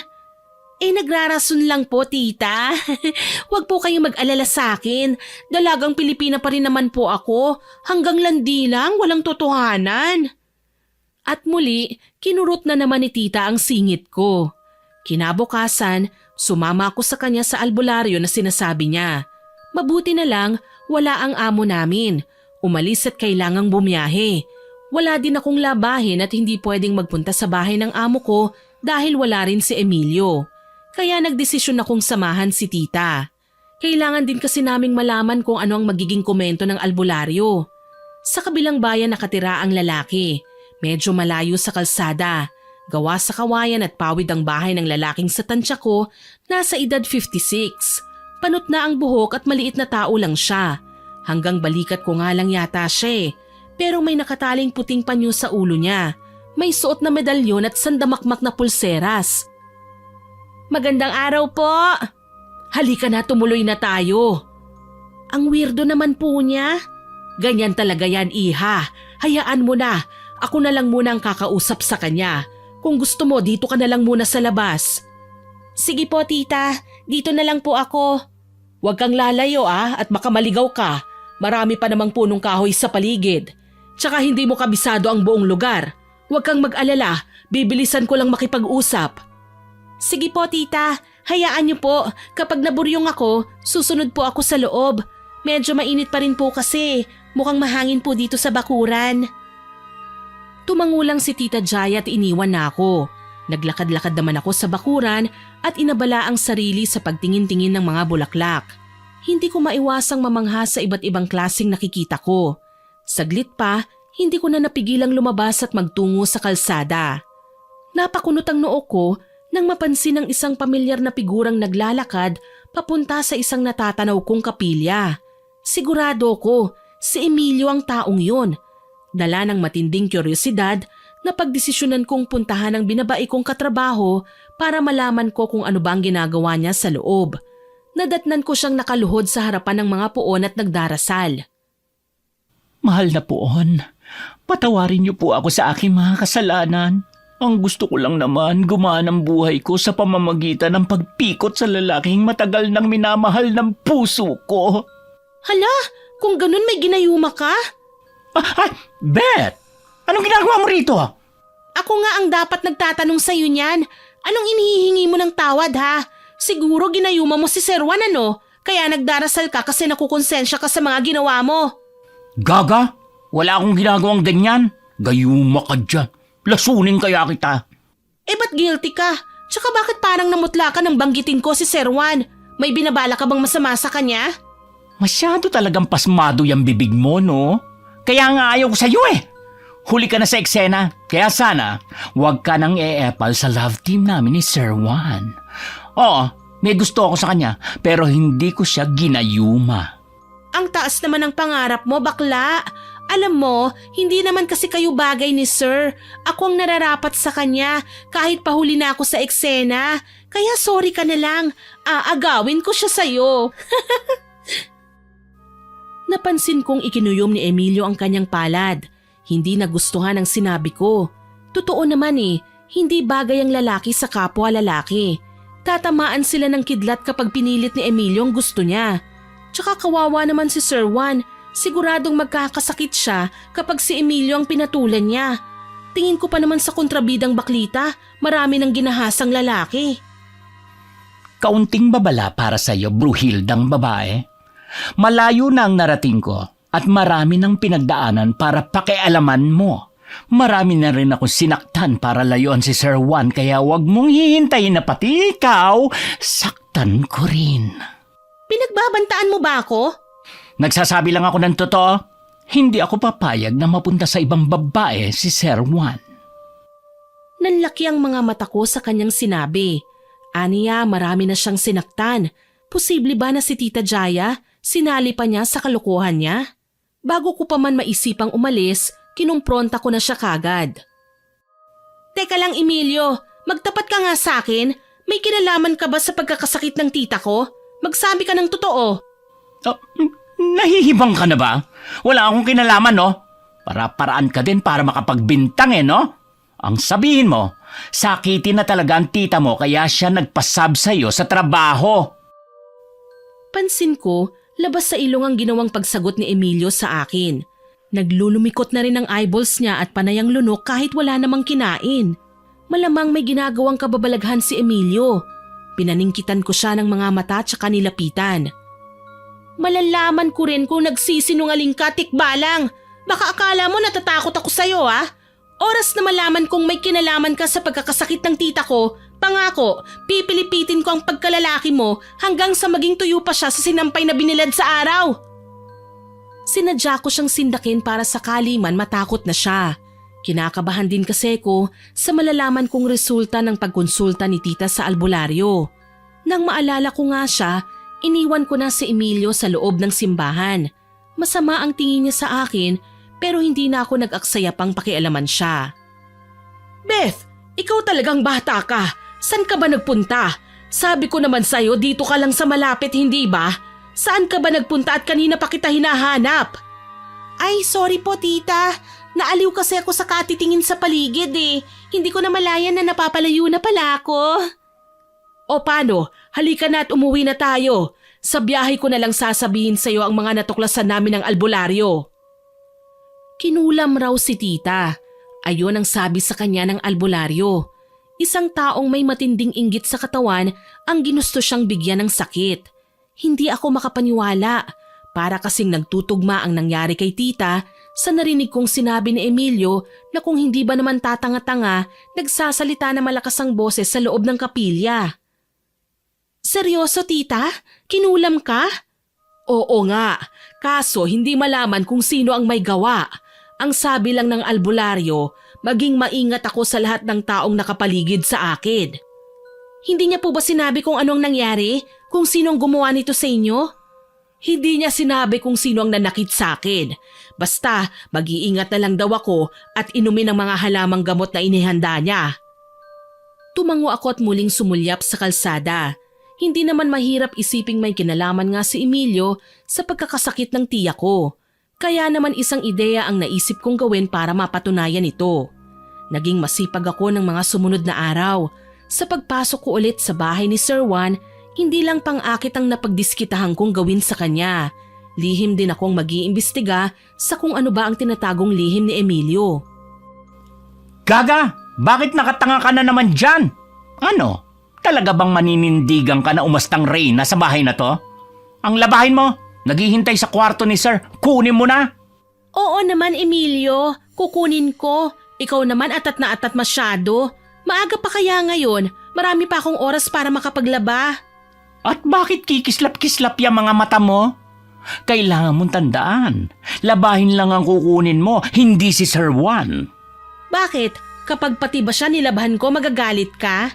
Nagrarason lang po, tita. Huwag po kayong mag-alala sa akin. Dalagang Pilipina pa rin naman po ako. Hanggang landi lang, walang totohanan. At muli, kinurot na naman ni tita ang singit ko. Kinabukasan, sumama ako sa kanya sa albularyo na sinasabi niya. Mabuti na lang, wala ang amo namin. Umalis at kailangang bumiyahe. Wala din akong labahin at hindi pwedeng magpunta sa bahay ng amo ko dahil wala rin si Emilio. Kaya nagdesisyon akong samahan si tita. Kailangan din kasi naming malaman kung ano ang magiging komento ng albularyo. Sa kabilang bayan nakatira ang lalaki. Medyo malayo sa kalsada. Gawa sa kawayan at pawid ang bahay ng lalaking sa tansya ko, nasa edad 56. Panot na ang buhok at maliit na tao lang siya. Hanggang balikat ko nga lang yata siya eh. Pero may nakataling puting panyo sa ulo niya. May suot na medalyon at sandamakmak na pulseras. Magandang araw po. Halika na, tumuloy na tayo. Ang weirdo naman po niya. Ganyan talaga yan, iha. Hayaan mo na. Ako na lang muna ang kakausap sa kanya. Kung gusto mo, dito ka na lang muna sa labas. Sige po, tita. Dito na lang po ako. Huwag kang lalayo at baka maligaw ka. Marami pa namang punong kahoy sa paligid. Tsaka hindi mo kabisado ang buong lugar. Huwag kang mag-alala. Bibilisan ko lang makipag-usap. Sige po, tita. Hayaan niyo po. Kapag naburyong ako, susunod po ako sa loob. Medyo mainit pa rin po kasi. Mukhang mahangin po dito sa bakuran. Tumangulang si Tita Jaya at iniwan na ako. Naglakad-lakad naman ako sa bakuran at inabala ang sarili sa pagtingin-tingin ng mga bulaklak. Hindi ko maiwasang mamangha sa iba't ibang klaseng nakikita ko. Saglit pa, hindi ko na napigilang lumabas at magtungo sa kalsada. Napakunot ang noo ko nang mapansin ang isang pamilyar na figurang naglalakad papunta sa isang natatanaw kong kapilya. Sigurado ko, si Emilio ang taong yun. Dala ng matinding kuryosidad, napagdesisyonan kong puntahan ang binabae kong katrabaho para malaman ko kung ano ba ang ginagawa niya sa loob. Nadatnan ko siyang nakaluhod sa harapan ng mga puon at nagdarasal. Mahal na puon, patawarin niyo po ako sa aking mga kasalanan. Ang gusto ko lang naman gumaan ang buhay ko sa pamamagitan ng pagpikot sa lalaking matagal nang minamahal ng puso ko. Hala, kung ganun may ginayuma ka? Beth! Anong ginagawa mo rito? Ako nga ang dapat nagtatanong sa'yo niyan. Anong inihihingi mo ng tawad ha? Siguro ginayuma mo si Sir Juan ano? Kaya nagdarasal ka kasi nakukonsensya ka sa mga ginawa mo. Gaga? Wala akong ginagawang ganyan. Gayuma ka dyan. Lasunin kaya kita. Ba't guilty ka? Tsaka bakit parang namutla ka nang banggitin ko si Sir Juan? May binabala ka bang masama sa kanya? Masyado talagang pasmado yung bibig mo, no? Kaya nga ayaw ko sa'yo eh. Huli ka na sa eksena. Kaya sana, huwag ka nang e-epal sa love team namin ni Sir Juan. Oo, may gusto ako sa kanya, pero hindi ko siya ginayuma. Ang taas naman ng pangarap mo, bakla. Alam mo, hindi naman kasi kayo bagay ni Sir. Ako ang nararapat sa kanya kahit pahuli na ako sa eksena. Kaya sorry ka na lang. Aagawin ko siya sa'yo. Napansin kong ikinuyom ni Emilio ang kanyang palad. Hindi nagustuhan ang sinabi ko. Totoo naman hindi bagay ang lalaki sa kapwa lalaki. Tatamaan sila ng kidlat kapag pinilit ni Emilio ang gusto niya. Tsaka kawawa naman si Sir Juan. Siguradong magkakasakit siya kapag si Emilio ang pinatulan niya. Tingin ko pa naman sa kontrabidang baklita, marami ng ginahasang lalaki. Kaunting babala para sa'yo, bruhildang babae. Malayo na ang narating ko at marami ng pinagdaanan para pakialaman mo. Marami na rin ako sinaktan para layuan si Sir Juan kaya wag mong hihintayin na pati ikaw, saktan ko rin. Pinagbabantaan mo ba ako? Nagsasabi lang ako ng totoo. Hindi ako papayag na mapunta sa ibang babae si Sir Juan. Nanlaki ang mga mata ko sa kanyang sinabi. Aniya, marami na siyang sinaktan. Posible ba na si Tita Jaya, sinali pa niya sa kalokohan niya? Bago ko pa man maisipang umalis, kinumpronta ko na siya kagad. Teka lang Emilio, magtapat ka nga sa akin. May kinalaman ka ba sa pagkakasakit ng tita ko? Magsabi ka ng totoo. Nahihibang ka na ba? Wala akong kinalaman, no? Para-paraan ka din para makapagbintang, no? Ang sabihin mo, sakitin na talaga ang tita mo kaya siya nagpasab sa'yo sa trabaho. Pansin ko, labas sa ilong ang ginawang pagsagot ni Emilio sa akin. Naglulumikot na rin ang eyeballs niya at panay ang lunok kahit wala namang kinain. Malamang may ginagawang kababalaghan si Emilio. Pinaningkitan ko siya ng mga mata tsaka nilapitan. Malalaman ko rin kung nagsisinungaling ka, tikbalang. Baka akala mo natatakot ako sa'yo, Oras na malaman kong may kinalaman ka sa pagkakasakit ng tita ko, pangako, pipilipitin ko ang pagkalalaki mo hanggang sa maging tuyo pa siya sa sinampay na binilad sa araw. Sinadya ko siyang sindakin para sakali man matakot na siya. Kinakabahan din kasi ko sa malalaman kong resulta ng pagkonsulta ni tita sa albularyo. Nang maalala ko nga siya, iniwan ko na si Emilio sa loob ng simbahan. Masama ang tingin niya sa akin pero hindi na ako nag-aksaya pang pakialaman siya. Beth, ikaw talagang bata ka. San ka ba nagpunta? Sabi ko naman sa'yo, dito ka lang sa malapit, hindi ba? Saan ka ba nagpunta at kanina pa kita hinahanap? Ay, sorry po tita. Naaliw kasi ako sa katitingin sa paligid eh. Hindi ko na malayan na napapalayo na pala ako. O paano? Halika na at umuwi na tayo. Sa biyahe ko na lang sasabihin sa'yo ang mga natuklasan namin ng albularyo. Kinulam raw si tita. Ayon ang sabi sa kanya ng albularyo. Isang taong may matinding inggit sa katawan ang ginusto siyang bigyan ng sakit. Hindi ako makapaniwala. Para kasing nagtutugma ang nangyari kay tita sa narinig kong sinabi ni Emilio na kung hindi ba naman tatanga-tanga, nagsasalita na malakas ang boses sa loob ng kapilya. Seryoso tita? Kinulam ka? Oo nga, kaso hindi malaman kung sino ang may gawa. Ang sabi lang ng albularyo, maging maingat ako sa lahat ng taong nakapaligid sa akin. Hindi niya po ba sinabi kung anong nangyari? Kung sinong gumawa nito sa inyo? Hindi niya sinabi kung sino ang nanakit sa akin. Basta mag-iingat na lang daw ako at inumin ang mga halamang gamot na inihanda niya. Tumango ako at muling sumulyap sa kalsada. Hindi naman mahirap isiping may kinalaman nga si Emilio sa pagkakasakit ng tiya ko. Kaya naman isang ideya ang naisip kong gawin para mapatunayan ito. Naging masipag ako ng mga sumunod na araw. Sa pagpasok ko ulit sa bahay ni Sir Juan, hindi lang pang-akit ang napagdiskitahan kong gawin sa kanya. Lihim din akong mag-iimbestiga sa kung ano ba ang tinatagong lihim ni Emilio. Gaga, bakit nakatanga ka na naman dyan? Ano? Talaga bang maninindigan ka na umastang reyna sa bahay na to? Ang labahin mo, naghihintay sa kwarto ni Sir, kunin mo na. Oo naman Emilio, kukunin ko. Ikaw naman atat na atat masyado. Maaga pa kaya ngayon, marami pa akong oras para makapaglaba. At bakit kikislap-kislap yung mga mata mo? Kailangan mong tandaan, labahin lang ang kukunin mo, hindi si Sir Juan. Bakit? Kapag pati ba siya nilabahan ko, magagalit ka?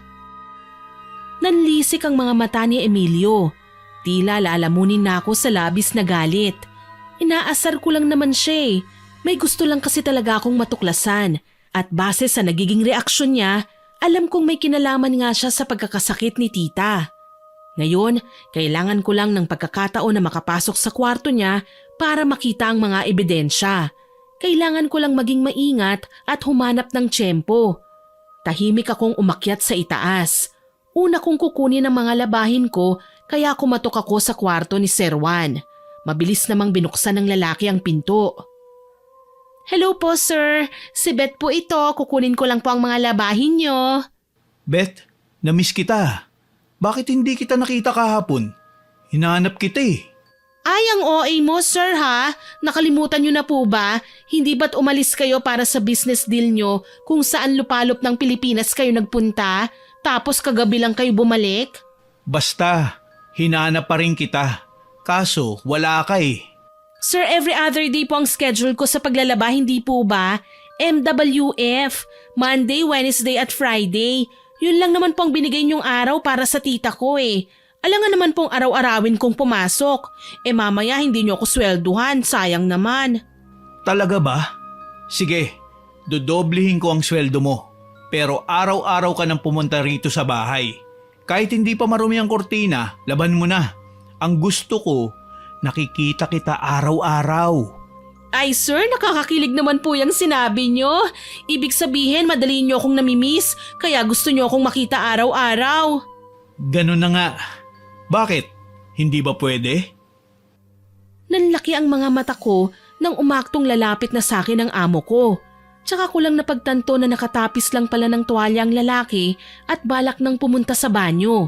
Nanlisik ang mga mata ni Emilio. Tila lalamunin na ako sa labis na galit. Inaasar ko lang naman siya eh. May gusto lang kasi talaga akong matuklasan. At base sa nagiging reaksyon niya, alam kong may kinalaman nga siya sa pagkakasakit ni tita. Ngayon, kailangan ko lang ng pagkakataon na makapasok sa kwarto niya para makita ang mga ebidensya. Kailangan ko lang maging maingat at humanap ng tiyempo. Tahimik akong umakyat sa itaas. Una kong kukunin ang mga labahin ko kaya kumatok ako sa kwarto ni Sir Juan. Mabilis namang binuksan ng lalaki ang pinto. Hello po sir, si Beth po ito, kukunin ko lang po ang mga labahin niyo. Beth, namiss kita. Bakit hindi kita nakita kahapon? Hinahanap kita eh. Ay, ang OA mo sir ha, nakalimutan niyo na po ba? Hindi ba't umalis kayo para sa business deal niyo kung saan lupalop ng Pilipinas kayo nagpunta? Tapos kagabi lang kayo bumalik? Basta, hinahanap pa rin kita. Kaso, wala ka eh. Sir, every other day po ang schedule ko sa paglalaba, hindi po ba? MWF, Monday, Wednesday at Friday. Yun lang naman pong binigay niyong araw para sa tita ko eh. Alangan naman pong araw-arawin kong pumasok. Mamaya hindi niyo ako swelduhan, sayang naman. Talaga ba? Sige, dodoblihin ko ang sweldo mo. Pero araw-araw ka nang pumunta rito sa bahay. Kahit hindi pa marumi ang kortina, laban mo na. Ang gusto ko, nakikita kita araw-araw. Ay sir, nakakakilig naman po yung sinabi niyo. Ibig sabihin madali niyo akong namimiss, kaya gusto niyo akong makita araw-araw. Ganun na nga. Bakit? Hindi ba pwede? Nanlaki ang mga mata ko nang umaktong lalapit na sa akin ang amo ko. Tsaka ko lang napagtanto na nakatapis lang pala ng tuwalya ang lalaki at balak nang pumunta sa banyo.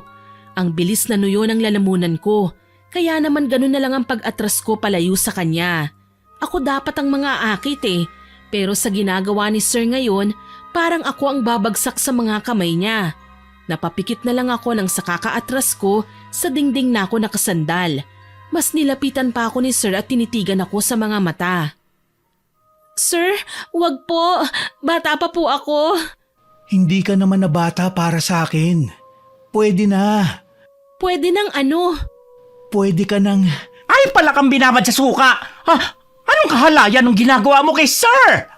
Ang bilis na nuyo ng lalamunan ko, kaya naman ganun na lang ang pag-atras ko palayo sa kanya. Ako dapat ang mga akit eh, pero sa ginagawa ni Sir ngayon, parang ako ang babagsak sa mga kamay niya. Napapikit na lang ako nang sa kakaatras ko sa dingding na ako nakasandal. Mas nilapitan pa ako ni Sir at tinitigan ako sa mga mata. Sir, wag po. Bata pa po ako. Hindi ka naman na bata para sa akin. Pwede na. Pwede nang ano? Pwede ka nang... Ay, pala kang binabad sa suka! Ha? Anong kahalayan ng ginagawa mo kay Sir?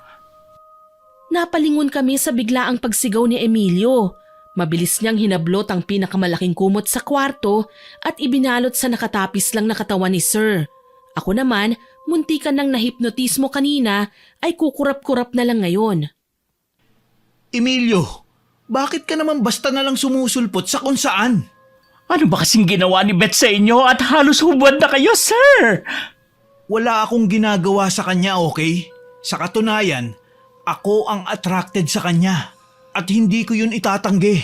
Napalingon kami sa biglaang pagsigaw ni Emilio. Mabilis niyang hinablot ang pinakamalaking kumot sa kwarto at ibinalot sa nakatapis lang na katawan ni Sir. Ako naman, muntikan ng nahipnotismo kanina ay kukurap-kurap na lang ngayon. Emilio, bakit ka naman basta na lang sumusulpot sa kung saan? Ano ba kasing ginawa ni Beth sa inyo at halos hubad na kayo, sir? Wala akong ginagawa sa kanya, okay? Sa katunayan, ako ang attracted sa kanya at hindi ko yun itatanggi.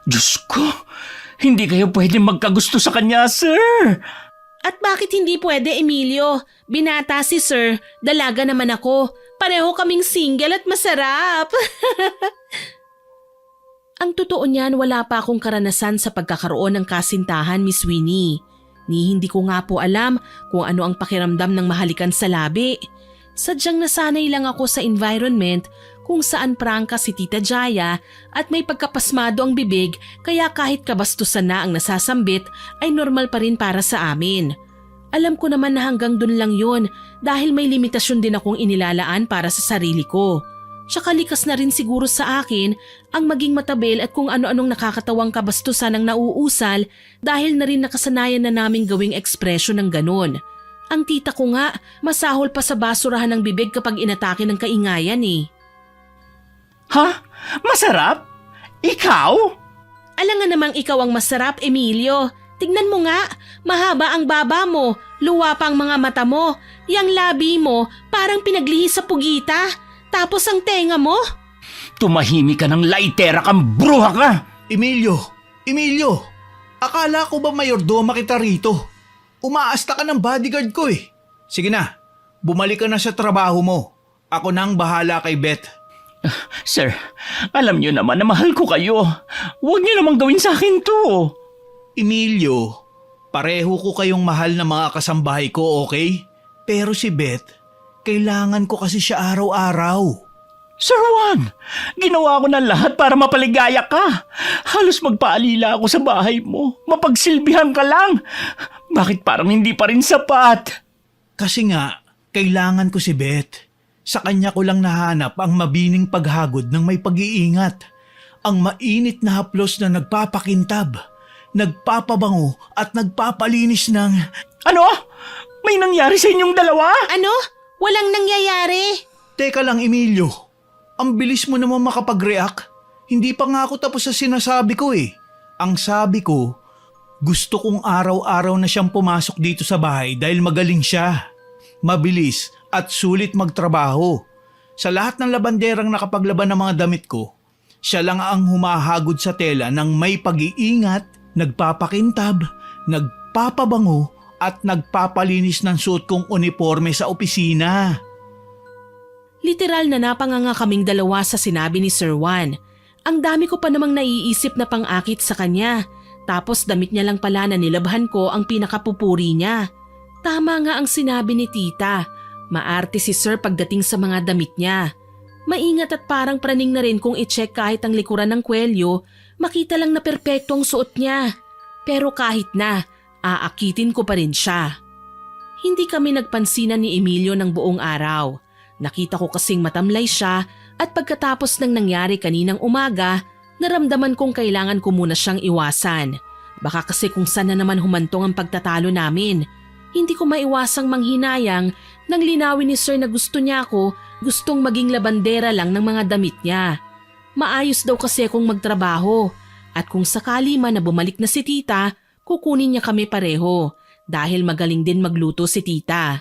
Diyos ko, hindi kayo pwede magkagusto sa kanya, sir. At bakit hindi pwede, Emilio? Binata si Sir, dalaga naman ako. Pareho kaming single at masarap. Ang totoo niyan, wala pa akong karanasan sa pagkakaroon ng kasintahan, Miss Winnie. Ni hindi ko nga po alam kung ano ang pakiramdam ng mahalikan sa labi. Sadyang nasanay lang ako sa environment kung saan prangka si Tita Jaya at may pagkapasmado ang bibig kaya kahit kabastusan na ang nasasambit ay normal pa rin para sa amin. Alam ko naman na hanggang dun lang yun dahil may limitasyon din akong inilalaan para sa sarili ko. Tsaka likas na rin siguro sa akin ang maging matabel at kung ano-anong nakakatawang kabastusan ang nauusal dahil na rin nakasanayan na naming gawing ekspresyon ng ganon. Ang tita ko nga, masahol pa sa basurahan ng bibig kapag inatake ng kaingayan eh. Ha? Masarap? Ikaw? Alam nga namang ikaw ang masarap, Emilio. Tignan mo nga, mahaba ang baba mo, luwa pa ang mga mata mo, yang labi mo parang pinaglihi sa pugita, tapos ang tenga mo. Tumahimik ka ng laitera kang bruha ka! Emilio! Akala ko ba mayordoma kita rito? Umaasta ka ng bodyguard ko eh. Sige na, bumalik ka na sa trabaho mo. Ako nang bahala kay Beth. Sir, alam niyo naman na mahal ko kayo. Huwag niyo namang gawin sa akin to. Emilio, pareho ko kayong mahal na mga kasambahay ko, okay? Pero si Beth, kailangan ko kasi siya araw-araw. Sir Juan, ginawa ko na lahat para mapaligaya ka. Halos magpaalila ako sa bahay mo. Mapagsilbihan ka lang. Bakit parang hindi pa rin sapat? Kasi nga, kailangan ko si Beth. Sa kanya ko lang nahanap ang mabining paghagod ng may pag-iingat. Ang mainit na haplos na nagpapakintab, nagpapabango at nagpapalinis ng... Ano? May nangyari sa inyong dalawa? Ano? Walang nangyayari. Teka lang, Emilio. Ang bilis mo naman makapag-react. Hindi pa nga ako tapos sa sinasabi ko eh. Ang sabi ko, gusto kong araw-araw na siyang pumasok dito sa bahay dahil magaling siya. Mabilis at sulit magtrabaho. Sa lahat ng labanderang nakapaglaban ng mga damit ko, siya lang ang humahagod sa tela ng may pag-iingat, nagpapakintab, nagpapabango at nagpapalinis ng suot kong uniforme sa opisina. Literal na napanganga kaming dalawa sa sinabi ni Sir Juan. Ang dami ko pa namang naiisip na pang-akit sa kanya. Tapos damit niya lang pala na nilabhan ko ang pinakapupuri niya. Tama nga ang sinabi ni tita. Maarte si Sir pagdating sa mga damit niya. Maingat at parang praning na rin kung i-check kahit ang likuran ng kwelyo, makita lang na perpekto ang suot niya. Pero kahit na, aakitin ko pa rin siya. Hindi kami nagpansinan ni Emilio ng buong araw. Nakita ko kasing matamlay siya at pagkatapos ng nangyari kaninang umaga, naramdaman kong kailangan ko muna siyang iwasan. Baka kasi kung saan na naman humantong ang pagtatalo namin. Hindi ko maiwasang manghinayang nang linawin ni Sir na gusto niya ako, gustong maging labandera lang ng mga damit niya. Maayos daw kasi akong magtrabaho at kung sakali man na bumalik na si tita, kukunin niya kami pareho dahil magaling din magluto si tita.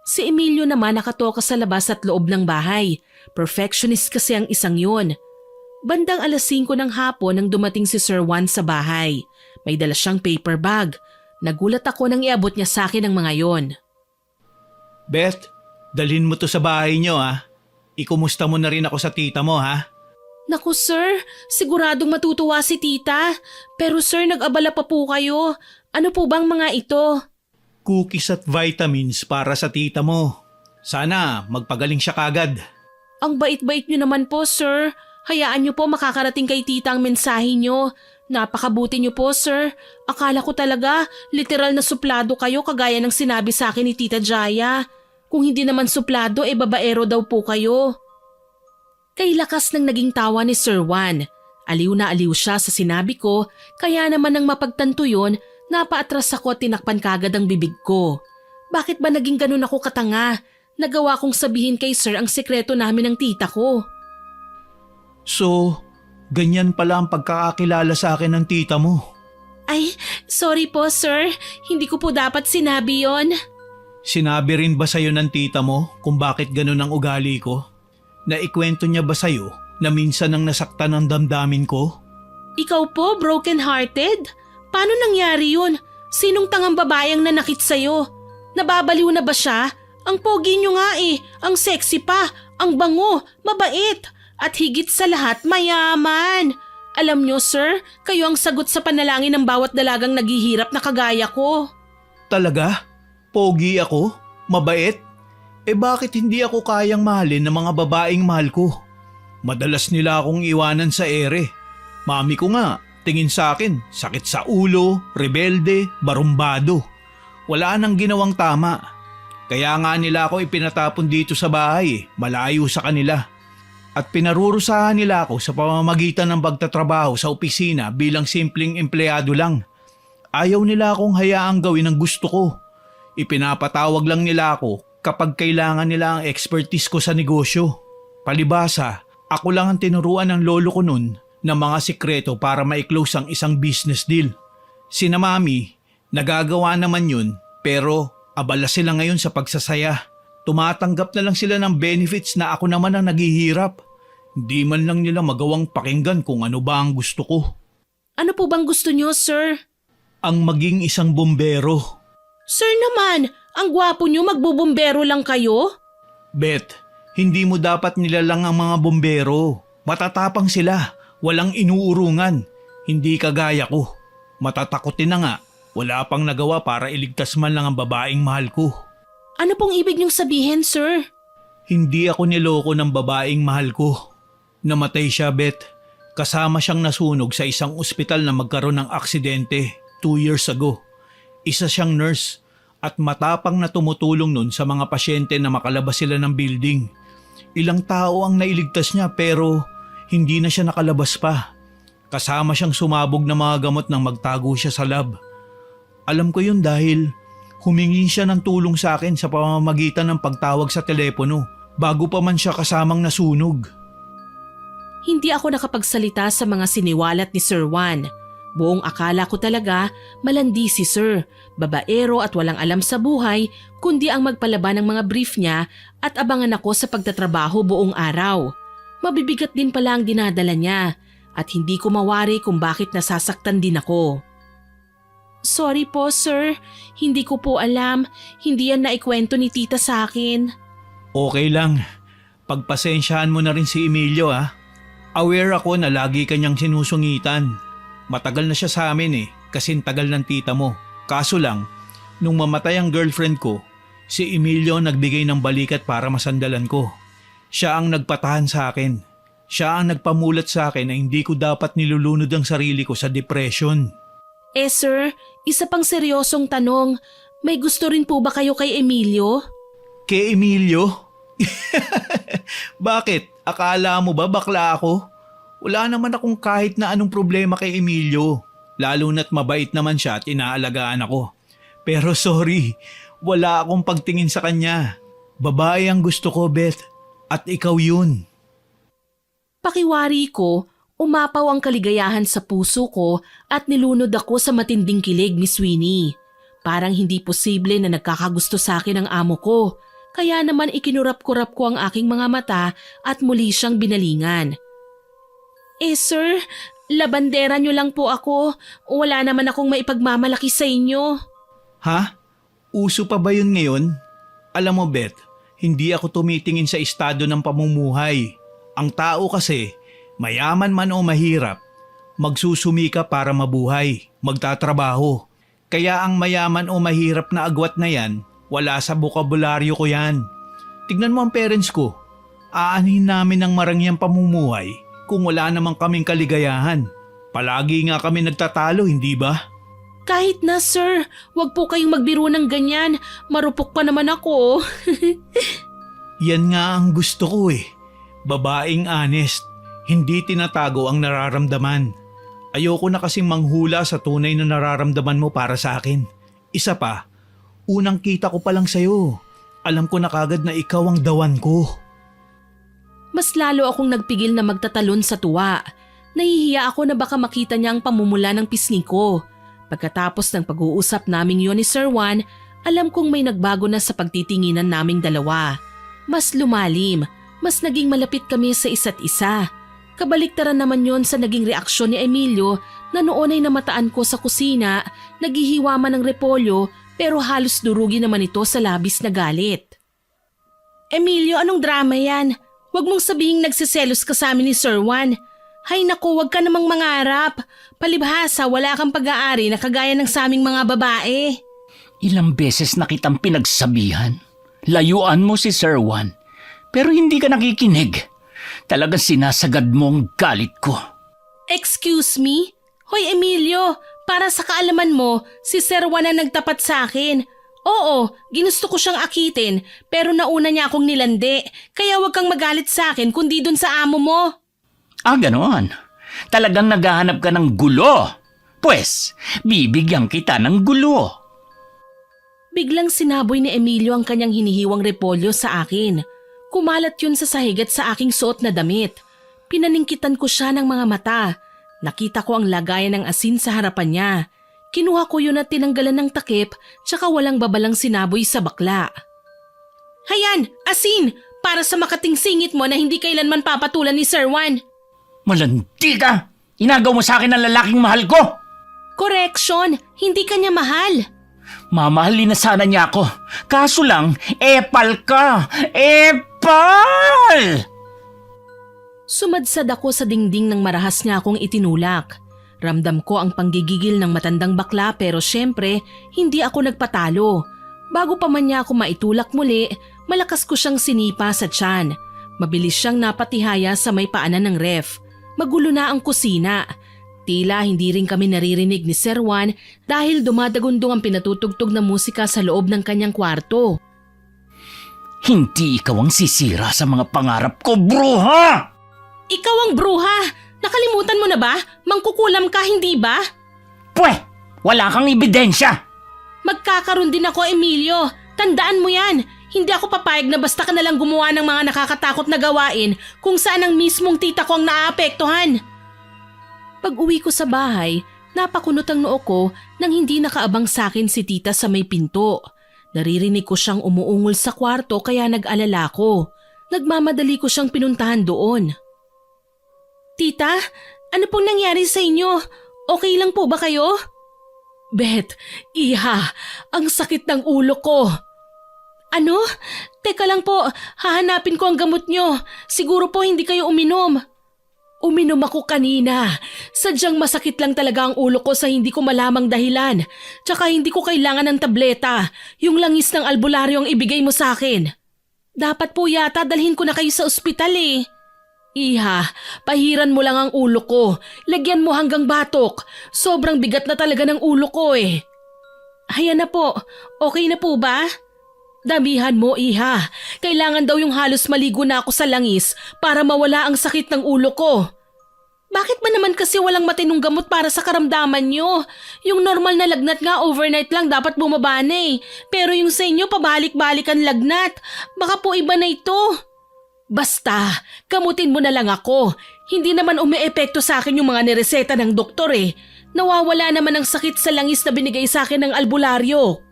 Si Emilio naman nakatoka sa labas at loob ng bahay. Perfectionist kasi ang isang yun. Bandang 5:00 ng hapon nang dumating si Sir Juan sa bahay. May dala siyang paper bag. Nagulat ako nang iabot niya sa akin ang mga yon. Beth, dalhin mo to sa bahay niyo ha. Ikumusta mo na rin ako sa tita mo ha. Naku sir, siguradong matutuwa si tita. Pero sir, nag-abala pa po kayo. Ano po bang mga ito? Cookies at vitamins para sa tita mo. Sana magpagaling siya kagad. Ang bait-bait niyo naman po sir. Hayaan niyo po makakarating kay tita ang mensahe niyo. Napakabuti niyo po sir. Akala ko talaga literal na suplado kayo kagaya ng sinabi sa akin ni Tita Jaya. Kung hindi naman suplado babaero daw po kayo. Kay lakas ng naging tawa ni Sir Juan. Aliw na aliw siya sa sinabi ko, kaya naman nang mapagtanto yun, napaatras ako at tinakpan kagad ang bibig ko. Bakit ba naging ganun ako katanga? Nagawa kong sabihin kay sir ang sekreto namin ng tita ko. So, ganyan pala ang pagkakakilala sa akin ng tita mo. Ay, sorry po sir. Hindi ko po dapat sinabi yon. Sinabi rin ba sa'yo ng tita mo kung bakit ganun ang ugali ko? Naikwento niya ba sa'yo na minsan nang nasaktan ang damdamin ko? Ikaw po, broken-hearted? Paano nangyari yun? Sinong tangang babayang nanakit sa'yo? Nababaliw na ba siya? Ang pogi niyo nga eh, ang sexy pa, ang bango, mabait, at higit sa lahat mayaman. Alam niyo sir, kayo ang sagot sa panalangin ng bawat dalagang naghihirap na kagaya ko. Talaga? Pogi ako? Mabait? Bakit hindi ako kayang mahalin ng mga babaeng mahal ko? Madalas nila akong iwanan sa ere. Mami ko nga, tingin sa akin, sakit sa ulo, rebelde, barumbado. Wala nang ginawang tama. Kaya nga nila ako ipinatapon dito sa bahay, malayo sa kanila. At pinarurusahan nila ako sa pamamagitan ng pagtatrabaho sa opisina bilang simpleng empleyado lang. Ayaw nila akong hayaang gawin ang gusto ko. Ipinapatawag lang nila ako kapag kailangan nila ang expertise ko sa negosyo. Palibasa, ako lang ang tinuruan ng lolo ko nun ng mga sikreto para ma-close ang isang business deal. Sina mami, nagagawa naman yun pero abala sila ngayon sa pagsasaya. Tumatanggap na lang sila ng benefits na ako naman ang naghihirap. Hindi man lang nila magawang pakinggan kung ano ba ang gusto ko. Ano po bang gusto niyo sir? Ang maging isang bumbero. Sir naman, ang gwapo niyo, magbubumbero lang kayo? Beth, hindi mo dapat nilalang ang mga bumbero. Matatapang sila, walang inuurungan. Hindi kagaya ko. Matatakotin na nga, wala pang nagawa para iligtas man lang ang babaeng mahal ko. Ano pong ibig niyong sabihin, sir? Hindi ako niloko ng babaeng mahal ko. Namatay siya, Beth. Kasama siyang nasunog sa isang ospital na magkaroon ng aksidente 2 years ago. Isa siyang nurse at matapang na tumutulong nun sa mga pasyente na makalabas sila ng building. Ilang tao ang nailigtas niya pero hindi na siya nakalabas pa. Kasama siyang sumabog na mga gamot nang magtago siya sa lab. Alam ko yun dahil humingi siya ng tulong sa akin sa pamamagitan ng pagtawag sa telepono bago pa man siya kasamang nasunog. Hindi ako nakapagsalita sa mga siniwalat ni Sir Juan. Buong akala ko talaga malandi si Sir, babaero at walang alam sa buhay kundi ang magpalaban ng mga brief niya at abangan ako sa pagtatrabaho buong araw. Mabibigat din pala ang dinadala niya at hindi ko mawari kung bakit nasasaktan din ako. Sorry po sir, hindi ko po alam, hindi yan naikwento ni tita sa akin. Okay lang, pagpasensyahan mo na rin si Emilio ha. Aware ako na lagi kanyang sinusungitan. Matagal na siya sa amin kasing tagal ng tita mo. Kaso lang, nung mamatay ang girlfriend ko, si Emilio nagbigay ng balikat para masandalan ko. Siya ang nagpatahan sa akin. Siya ang nagpamulat sa akin na hindi ko dapat nilulunod ang sarili ko sa depression. Sir, isa pang seryosong tanong, may gusto rin po ba kayo kay Emilio? Kay Emilio? Bakit? Akala mo ba bakla ako? Wala naman akong kahit na anong problema kay Emilio. Lalo na't mabait naman siya at inaalagaan ako. Pero sorry, wala akong pagtingin sa kanya. Babae ang gusto ko, Beth. At ikaw yun. Pakiwari ko, umapaw ang kaligayahan sa puso ko at nilunod ako sa matinding kilig ni Sweeney. Parang hindi posible na nagkakagusto sa akin ang amo ko. Kaya naman ikinurap-kurap ko ang aking mga mata at muli siyang binalingan. Sir, labandera niyo lang po ako. Wala naman akong maipagmamalaki sa inyo. Ha? Uso pa ba yun ngayon? Alam mo, Beth, hindi ako tumitingin sa estado ng pamumuhay. Ang tao kasi, mayaman man o mahirap, magsusumika para mabuhay, magtatrabaho. Kaya ang mayaman o mahirap na agwat na yan, wala sa bokabularyo ko yan. Tignan mo ang parents ko. Aanhin namin ng marangyang pamumuhay kung wala namang kaming kaligayahan. Palagi nga kami nagtatalo, hindi ba? Kahit na sir, wag po kayong magbiro ng ganyan. Marupok pa naman ako. Yan nga ang gusto ko Babaeng honest. Hindi tinatago ang nararamdaman. Ayoko na kasing manghula sa tunay na nararamdaman mo para sa akin. Isa pa, unang kita ko pa lang sa'yo. Alam ko na kagad na ikaw ang dawan ko. Mas lalo akong nagpigil na magtatalon sa tuwa. Nahihiya ako na baka makita niya ang pamumula ng pisngi ko. Pagkatapos ng pag-uusap naming yun ni Sir Juan, alam kong may nagbago na sa pagtitinginan naming dalawa. Mas lumalim, mas naging malapit kami sa isa't isa. Kabaliktaran naman yon sa naging reaksyon ni Emilio na noon ay namataan ko sa kusina, naghihiwa man ng repolyo pero halos durugi naman ito sa labis na galit. Emilio, anong drama yan? Huwag mong sabihing nagsiselos ka sa amin ni Sir Juan. Hay naku, huwag ka namang mangarap. Palibhasa, wala kang pag-aari na kagaya ng sa aming mga babae. Ilang beses na kitang pinagsabihan. Layuan mo si Sir Juan. Pero hindi ka nakikinig. Talagang sinasagad mo ang galit ko. Excuse me? Hoy Emilio, para sa kaalaman mo, si Sir Juan ang nagtapat sa akin. Oo, ginusto ko siyang akitin pero nauna niya akong nilandi. Kaya huwag kang magalit sa akin kundi dun sa amo mo. Ah, ganoon. Talagang naghahanap ka ng gulo. Pwes, bibigyan kita ng gulo. Biglang sinaboy ni Emilio ang kanyang hinihiwang repolyo sa akin. Kumalat yun sa sahig at sa aking suot na damit. Pinaningkitan ko siya ng mga mata. Nakita ko ang lagayan ng asin sa harapan niya. Kinuha ko yun at tinanggalan ng takip tsaka walang babalang sinaboy sa bakla. Hayan, asin! Para sa makating singit mo na hindi kailanman papatulan ni Sir Juan. Malandi ka! Inagaw mo sa akin ang lalaking mahal ko! Correction, hindi ka niya mahal. Mamahalin na sana niya ako. Kaso lang, epal ka! Epal! Sumadsad ako sa dingding ng marahas niya akong itinulak. Ramdam ko ang panggigigil ng matandang bakla pero syempre hindi ako nagpatalo. Bago pa man niya ako maitulak muli, malakas ko siyang sinipa sa tiyan. Mabilis siyang napatihaya sa may paanan ng ref. Magulo na ang kusina. Tila hindi rin kami naririnig ni Sir Juan dahil dumadagundong ang pinatutugtog na musika sa loob ng kanyang kwarto. Hindi ikaw ang sisira sa mga pangarap ko, bruha! Ikaw ang bruha! Nakalimutan mo na ba? Mangkukulam ka, hindi ba? Pwe! Wala kang ebidensya! Magkakaroon din ako, Emilio. Tandaan mo yan. Hindi ako papayag na basta ka nalang gumawa ng mga nakakatakot na gawain kung saan ang mismong tita ko ang naaapektuhan. Pag-uwi ko sa bahay, napakunot ang noo ko nang hindi nakaabang sa akin si tita sa may pinto. Naririnig ko siyang umuungol sa kwarto kaya nag-alala ko. Nagmamadali ko siyang pinuntahan doon. Tita, ano pong nangyari sa inyo? Okay lang po ba kayo? Beth, iha, ang sakit ng ulo ko. Ano? Teka lang po, hahanapin ko ang gamot nyo. Siguro po hindi kayo uminom. Uminom ako kanina. Sadyang masakit lang talaga ang ulo ko sa hindi ko malamang dahilan. Tsaka hindi ko kailangan ng tableta. Yung langis ng albularyo ang ibigay mo sa akin. Dapat po yata dalhin ko na kayo sa ospital eh. Iha, pahiran mo lang ang ulo ko. Lagyan mo hanggang batok. Sobrang bigat na talaga ng ulo ko eh. Ayan na po. Okay na po ba? Damihan mo, iha. Kailangan daw yung halos maligo na ako sa langis para mawala ang sakit ng ulo ko. Bakit ba naman kasi walang matinong gamot para sa karamdaman nyo? Yung normal na lagnat nga overnight lang dapat bumaba na eh. Pero yung sa inyo pabalik-balik ang lagnat. Baka po iba na ito. Basta, gamutin mo na lang ako. Hindi naman umeepekto sa akin yung mga nireseta ng doktor eh. Nawawala naman ang sakit sa langis na binigay sa akin ng albularyo.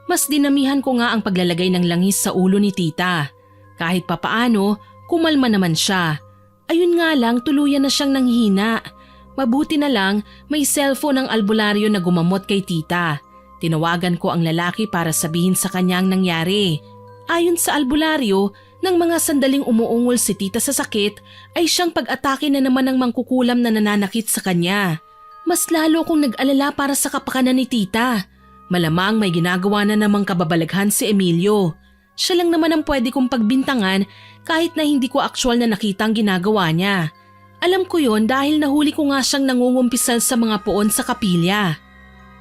Mas dinamihan ko nga ang paglalagay ng langis sa ulo ni tita. Kahit papaano, kumalma naman siya. Ayun nga lang, tuluyan na siyang nanghina. Mabuti na lang, may cellphone ang albularyo na gumamot kay tita. Tinawagan ko ang lalaki para sabihin sa kanya ang nangyari. Ayon sa albularyo, nang mga sandaling umuungol si tita sa sakit, ay siyang pag-atake na naman ng mangkukulam na nananakit sa kanya. Mas lalo kong nag-alala para sa kapakanan ni tita. Malamang may ginagawa na namang kababalaghan si Emilio. Siya lang naman ang pwede kong pagbintangan kahit na hindi ko aktual na nakita ang ginagawa niya. Alam ko yon dahil nahuli ko nga siyang nangungumpisal sa mga puon sa kapilya.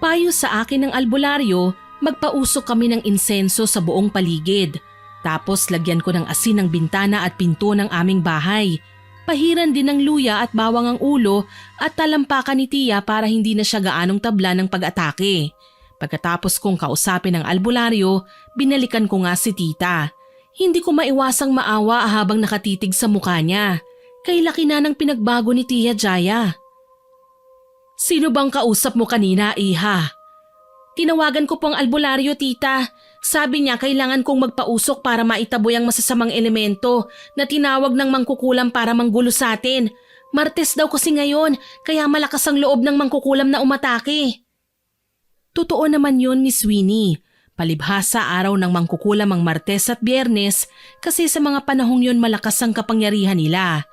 Payo sa akin ng albularyo, magpausok kami ng insenso sa buong paligid. Tapos lagyan ko ng asin ang bintana at pinto ng aming bahay. Pahiran din ng luya at bawang ang ulo at talampakan ni Tia para hindi na siya gaanong tabla ng pag-atake. Pagkatapos kong kausapin ang albularyo, binalikan ko nga si Tita. Hindi ko maiwasang maawa habang nakatitig sa mukha niya. Kay laki na ng pinagbago ni Tia Jaya. Sino bang kausap mo kanina, Iha? Tinawagan ko po ang albularyo, Tita. Sabi niya kailangan kong magpausok para maitaboy ang masasamang elemento na tinawag ng mangkukulam para manggulo sa atin. Martes daw kasi ngayon, kaya malakas ang loob ng mangkukulam na umatake. Totoo naman yun, Miss Winnie. Palibhasa araw ng mangkukulam ang Martes at Biyernes kasi sa mga panahong yun malakas ang kapangyarihan nila.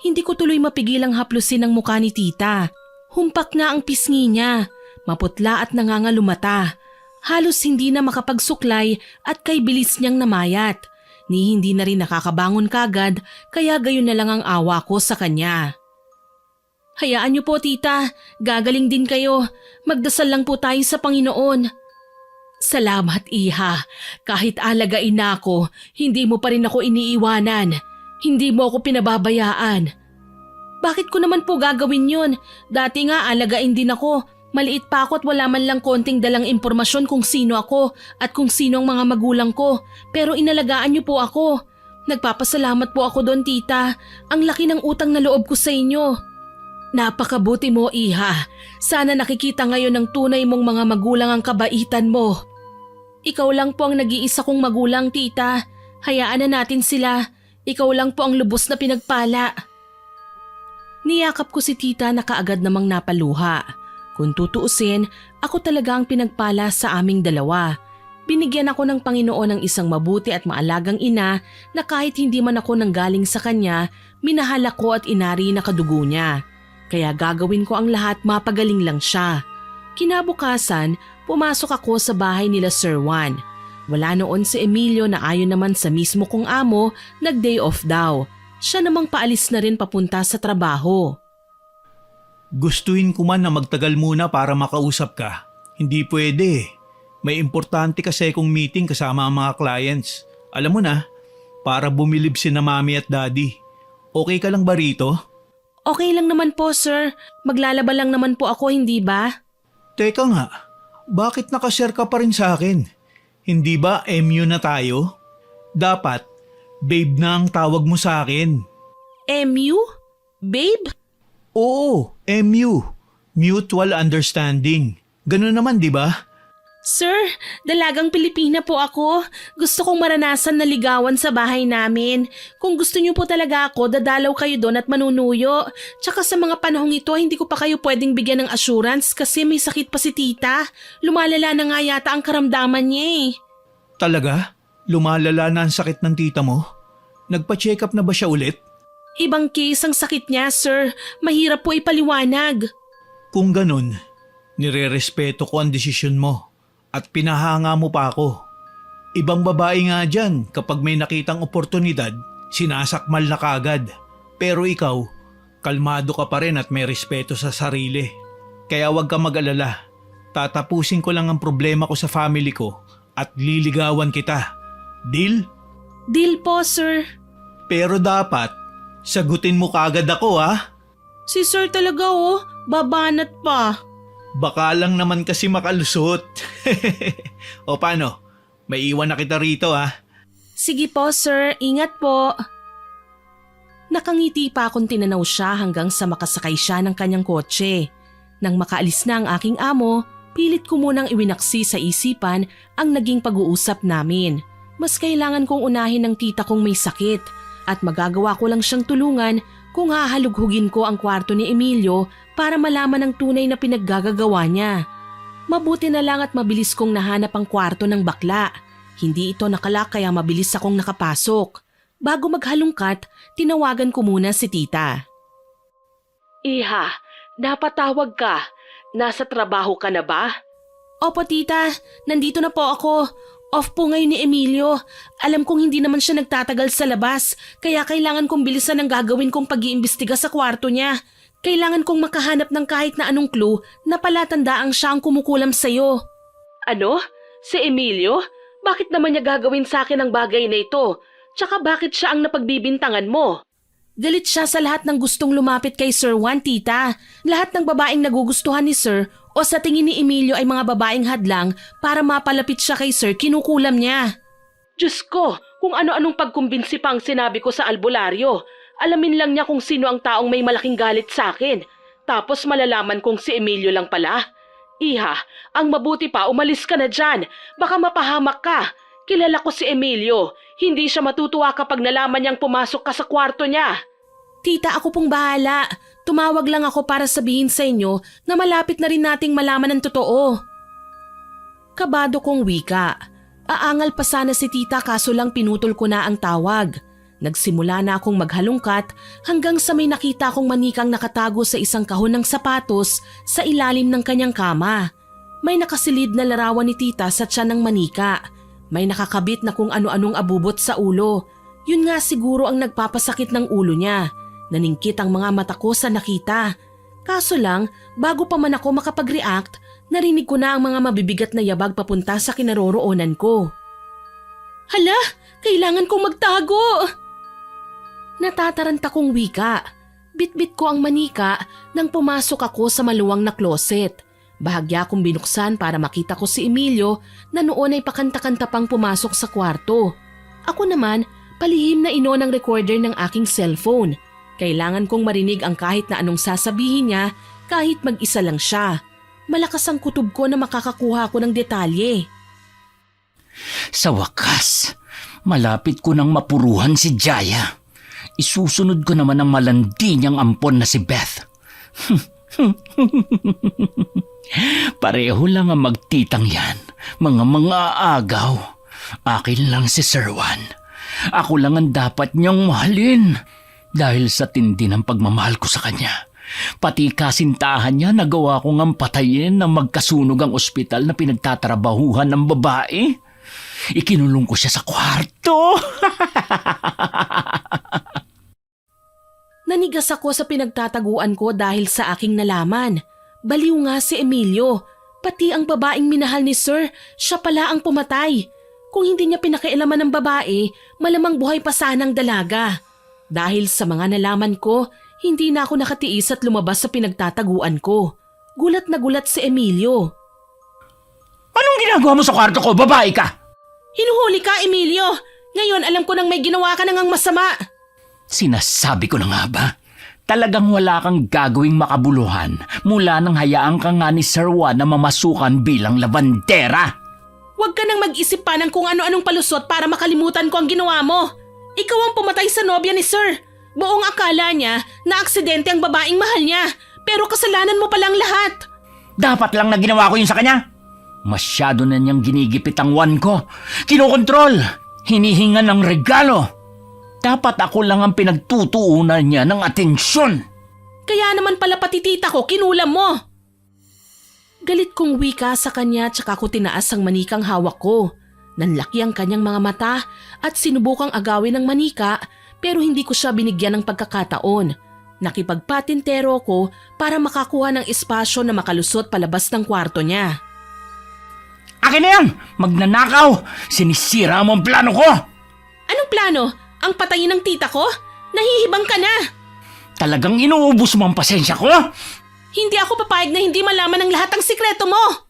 Hindi ko tuloy mapigil ang haplusin ng mukha ni Tita. Humpak na ang pisngi niya, maputla at nangangalumata. Halos hindi na makapagsuklay at kay bilis niyang namayat. Ni hindi na rin nakakabangon kagad kaya gayon na lang ang awa ko sa kanya. Hayaan niyo po, Tita. Gagaling din kayo. Magdasal lang po tayo sa Panginoon. Salamat, Iha. Kahit alagain na ako, hindi mo pa rin ako iniiwanan. Hindi mo ako pinababayaan. Bakit ko naman po gagawin yun? Dati nga alagain din ako. Maliit pa ako at wala man lang konting dalang impormasyon kung sino ako at kung sino ang mga magulang ko. Pero inalagaan niyo po ako. Nagpapasalamat po ako doon, Tita. Ang laki ng utang na loob ko sa inyo. Napakabuti mo, Iha. Sana nakikita ngayon ng tunay mong mga magulang ang kabaitan mo. Ikaw lang po ang nag-iisa kong magulang, Tita. Hayaan na natin sila. Ikaw lang po ang lubos na pinagpala. Niyakap ko si Tita na kaagad namang napaluha. Kung tutuusin, ako talaga ang pinagpala sa aming dalawa. Binigyan ako ng Panginoon ng isang mabuti at maalagang ina na kahit hindi man ako nanggaling sa kanya, minahal ako at inari na kadugo niya. Kaya gagawin ko ang lahat mapagaling lang siya. Kinabukasan, pumasok ako sa bahay nila Sir Juan. Wala noon si Emilio na ayon naman sa mismo kong amo, nag-day off daw. Siya namang paalis na rin papunta sa trabaho. Gustuin ko man na magtagal muna para makausap ka. Hindi pwede. May importante kasi kong meeting kasama ang mga clients. Alam mo na, para bumilib si na mami at daddy. Okay ka lang ba rito? Okay lang naman po, sir. Maglalaba lang naman po ako, hindi ba? Teka nga, bakit nakashare ka pa rin sa akin? Hindi ba MU na tayo? Dapat, babe na ang tawag mo sa akin. MU? Babe? Oo, MU. Mutual Understanding. Ganun naman, di ba? Sir, dalagang Pilipina po ako. Gusto kong maranasan na ligawan sa bahay namin. Kung gusto niyo po talaga ako, dadalaw kayo doon at manunuyo. Tsaka sa mga panahong ito, hindi ko pa kayo pwedeng bigyan ng assurance kasi may sakit pa si Tita. Lumalala na nga yata ang karamdaman niya eh. Talaga? Lumalala na ang sakit ng tita mo? Nagpa-check up na ba siya ulit? Ibang case ang sakit niya, sir. Mahirap po ipaliwanag. Kung ganun, nire-respeto ko ang desisyon mo at pinahanga mo pa ako. Ibang babae nga dyan kapag may nakitang oportunidad, sinasakmal na kagad. Pero ikaw, kalmado ka pa rin at may respeto sa sarili. Kaya huwag ka mag-alala. Tatapusin ko lang ang problema ko sa family ko at liligawan kita. Deal? Deal po, sir. Pero dapat, sagutin mo kagad ako ha? Si sir talaga oh, babanat pa. Baka lang naman kasi makalusot. O paano? May iwan na kita rito ha? Sige po, sir. Ingat po. Nakangiti pa akong tinanaw siya hanggang sa makasakay siya ng kanyang kotse. Nang makaalis na ang aking amo, pilit ko munang iwinaksi sa isipan ang naging pag-uusap namin. Mas kailangan kong unahin ng tita kong may sakit at magagawa ko lang siyang tulungan kung hahalughugin ko ang kwarto ni Emilio para malaman ang tunay na pinaggagawa niya. Mabuti na lang at mabilis kong nahanap ang kwarto ng bakla. Hindi ito nakalak kaya mabilis akong nakapasok. Bago maghalungkat, tinawagan ko muna si tita. Iha, napatawag ka. Nasa trabaho ka na ba? Opo tita, nandito na po ako. Off po ngayon ni Emilio. Alam kong hindi naman siya nagtatagal sa labas, kaya kailangan kong bilisan ang gagawin kong pag-iimbestiga sa kwarto niya. Kailangan kong makahanap ng kahit na anong clue na palatandaang siya ang kumukulam sa'yo. Ano? Si Emilio? Bakit naman niya gagawin sa akin ang bagay na ito? Tsaka bakit siya ang napagbibintangan mo? Galit siya sa lahat ng gustong lumapit kay Sir Juan, tita. Lahat ng babaeng nagugustuhan ni Sir o sa tingin ni Emilio ay mga babaeng hadlang para mapalapit siya kay Sir, kinukulam niya. Diyos ko, kung ano-anong pagkumbinsi pa ang sinabi ko sa albularyo. Alamin lang niya kung sino ang taong may malaking galit sa akin. Tapos malalaman kong si Emilio lang pala. Iha, ang mabuti pa umalis ka na dyan. Baka mapahamak ka. Kilala ko si Emilio. Hindi siya matutuwa kapag nalaman niyang pumasok ka sa kwarto niya. Tita, ako pong bahala. Tumawag lang ako para sabihin sa inyo na malapit na rin nating malaman ang totoo. Kabado kong wika. Aangal pa sana si tita kaso lang pinutol ko na ang tawag. Nagsimula na akong maghalungkat hanggang sa may nakita kong manikang nakatago sa isang kahon ng sapatos sa ilalim ng kanyang kama. May nakasilid na larawan ni tita sa tiyan ng manika. May nakakabit na kung ano-anong abubot sa ulo. Yun nga siguro ang nagpapasakit ng ulo niya. Naningkit ang mga mata ko sa nakita. Kaso lang, bago pa man ako makapag-react, narinig ko na ang mga mabibigat na yabag papunta sa kinaroroonan ko. Hala, kailangan kong magtago! Natataranta kong wika. Bitbit ko ang manika nang pumasok ako sa maluwang na closet. Bahagya kong binuksan para makita ko si Emilio na noon ay pakanta-kanta pang pumasok sa kwarto. Ako naman, palihim na inon ang recorder ng aking cellphone. Kailangan kong marinig ang kahit na anong sasabihin niya kahit mag-isa lang siya. Malakas ang kutob ko na makakakuha ko ng detalye. Sa wakas, malapit ko nang mapuruhan si Jaya. Isusunod ko naman ang malandi niyang ampon na si Beth. Pareho lang ang magtitang yan, mga agaw. Akin lang si Sir Juan. Ako lang ang dapat niyang mahalin. Dahil sa tindi ng pagmamahal ko sa kanya. Pati kasintahan niya nagawa kong ang patayin ng magkasunog ang ospital na pinagtatrabahuhan ng babae. Ikinulong ko siya sa kwarto. Nanigas ako sa pinagtataguan ko dahil sa aking nalaman. Baliw nga si Emilio. Pati ang babaeng minahal ni Sir, siya pala ang pumatay. Kung hindi niya pinakialaman ng babae, malamang buhay pa sanang dalaga. Dahil sa mga nalaman ko, hindi na ako nakatiis at lumabas sa pinagtataguan ko. Gulat na gulat si Emilio. Anong ginagawa mo sa kwarto ko? Babae ka! Hinuhuli ka, Emilio! Ngayon alam ko nang may ginawa ka nang masama. Sinasabi ko na nga ba? Talagang wala kang gagawing makabuluhan mula nang hayaan ka nga ni Sir Juan na mamasukan bilang labandera. Huwag ka nang mag-isip pa ng kung ano-anong palusot para makalimutan ko ang ginawa mo. Ikaw ang pumatay sa nobya ni Sir. Buong akala niya na aksidente ang babaeng mahal niya. Pero kasalanan mo palang lahat. Dapat lang na ginawa ko yun sa kanya. Masyado na niyang ginigipit ang Juan ko. Kinokontrol. Hinihinga ng regalo. Dapat ako lang ang pinagtutuunan niya ng atensyon. Kaya naman pala pati tita ko kinulam mo. Galit kong wika sa kanya tsaka ko tinaas ang manikang hawak ko. Nanlaki ang kanyang mga mata at sinubukang agawin ng manika pero hindi ko siya binigyan ng pagkakataon. Nakipagpatintero ko para makakuha ng espasyo na makalusot palabas ng kwarto niya. Akin na yan! Magnanakaw! Sinisira mo ang plano ko! Anong plano? Ang patayin ng tita ko? Nahihibang ka na! Talagang inuubos mo ang pasensya ko? Hindi ako papayag na hindi malaman ang lahat ng sikreto mo!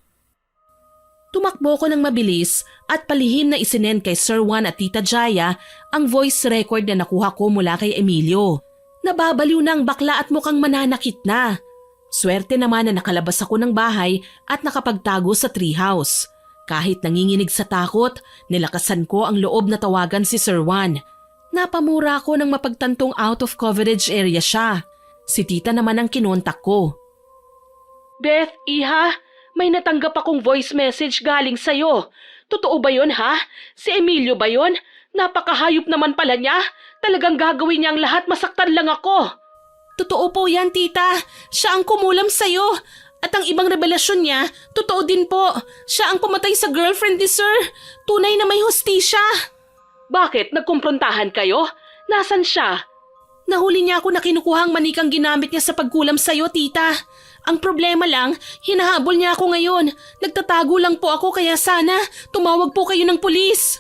Tumakbo ko ng mabilis at palihim na isinend kay Sir Juan at Tita Jaya ang voice record na nakuha ko mula kay Emilio. Nababaliw na ang bakla at mukhang mananakit na. Swerte naman na nakalabas ako ng bahay at nakapagtago sa treehouse. Kahit nanginginig sa takot, nilakasan ko ang loob na tawagan si Sir Juan. Napamura ko nang mapagtantong out of coverage area siya. Si Tita naman ang kinontak ko. Beth, Iha, may natanggap akong voice message galing sa'yo. Totoo ba yun ha? Si Emilio ba yun? Napakahayop naman pala niya. Talagang gagawin niya ang lahat, masaktan lang ako. Totoo po yan, tita. Siya ang kumulam sa'yo. At ang ibang revelasyon niya, totoo din po. Siya ang pumatay sa girlfriend ni Sir. Tunay na may hustisya. Bakit? Nagkumprontahan kayo? Nasaan siya? Nahuli niya ako na kinukuha ang manikang ginamit niya sa pagkulam sa'yo, tita. Ang problema lang, hinahabol niya ako ngayon. Nagtatago lang po ako kaya sana tumawag po kayo ng pulis.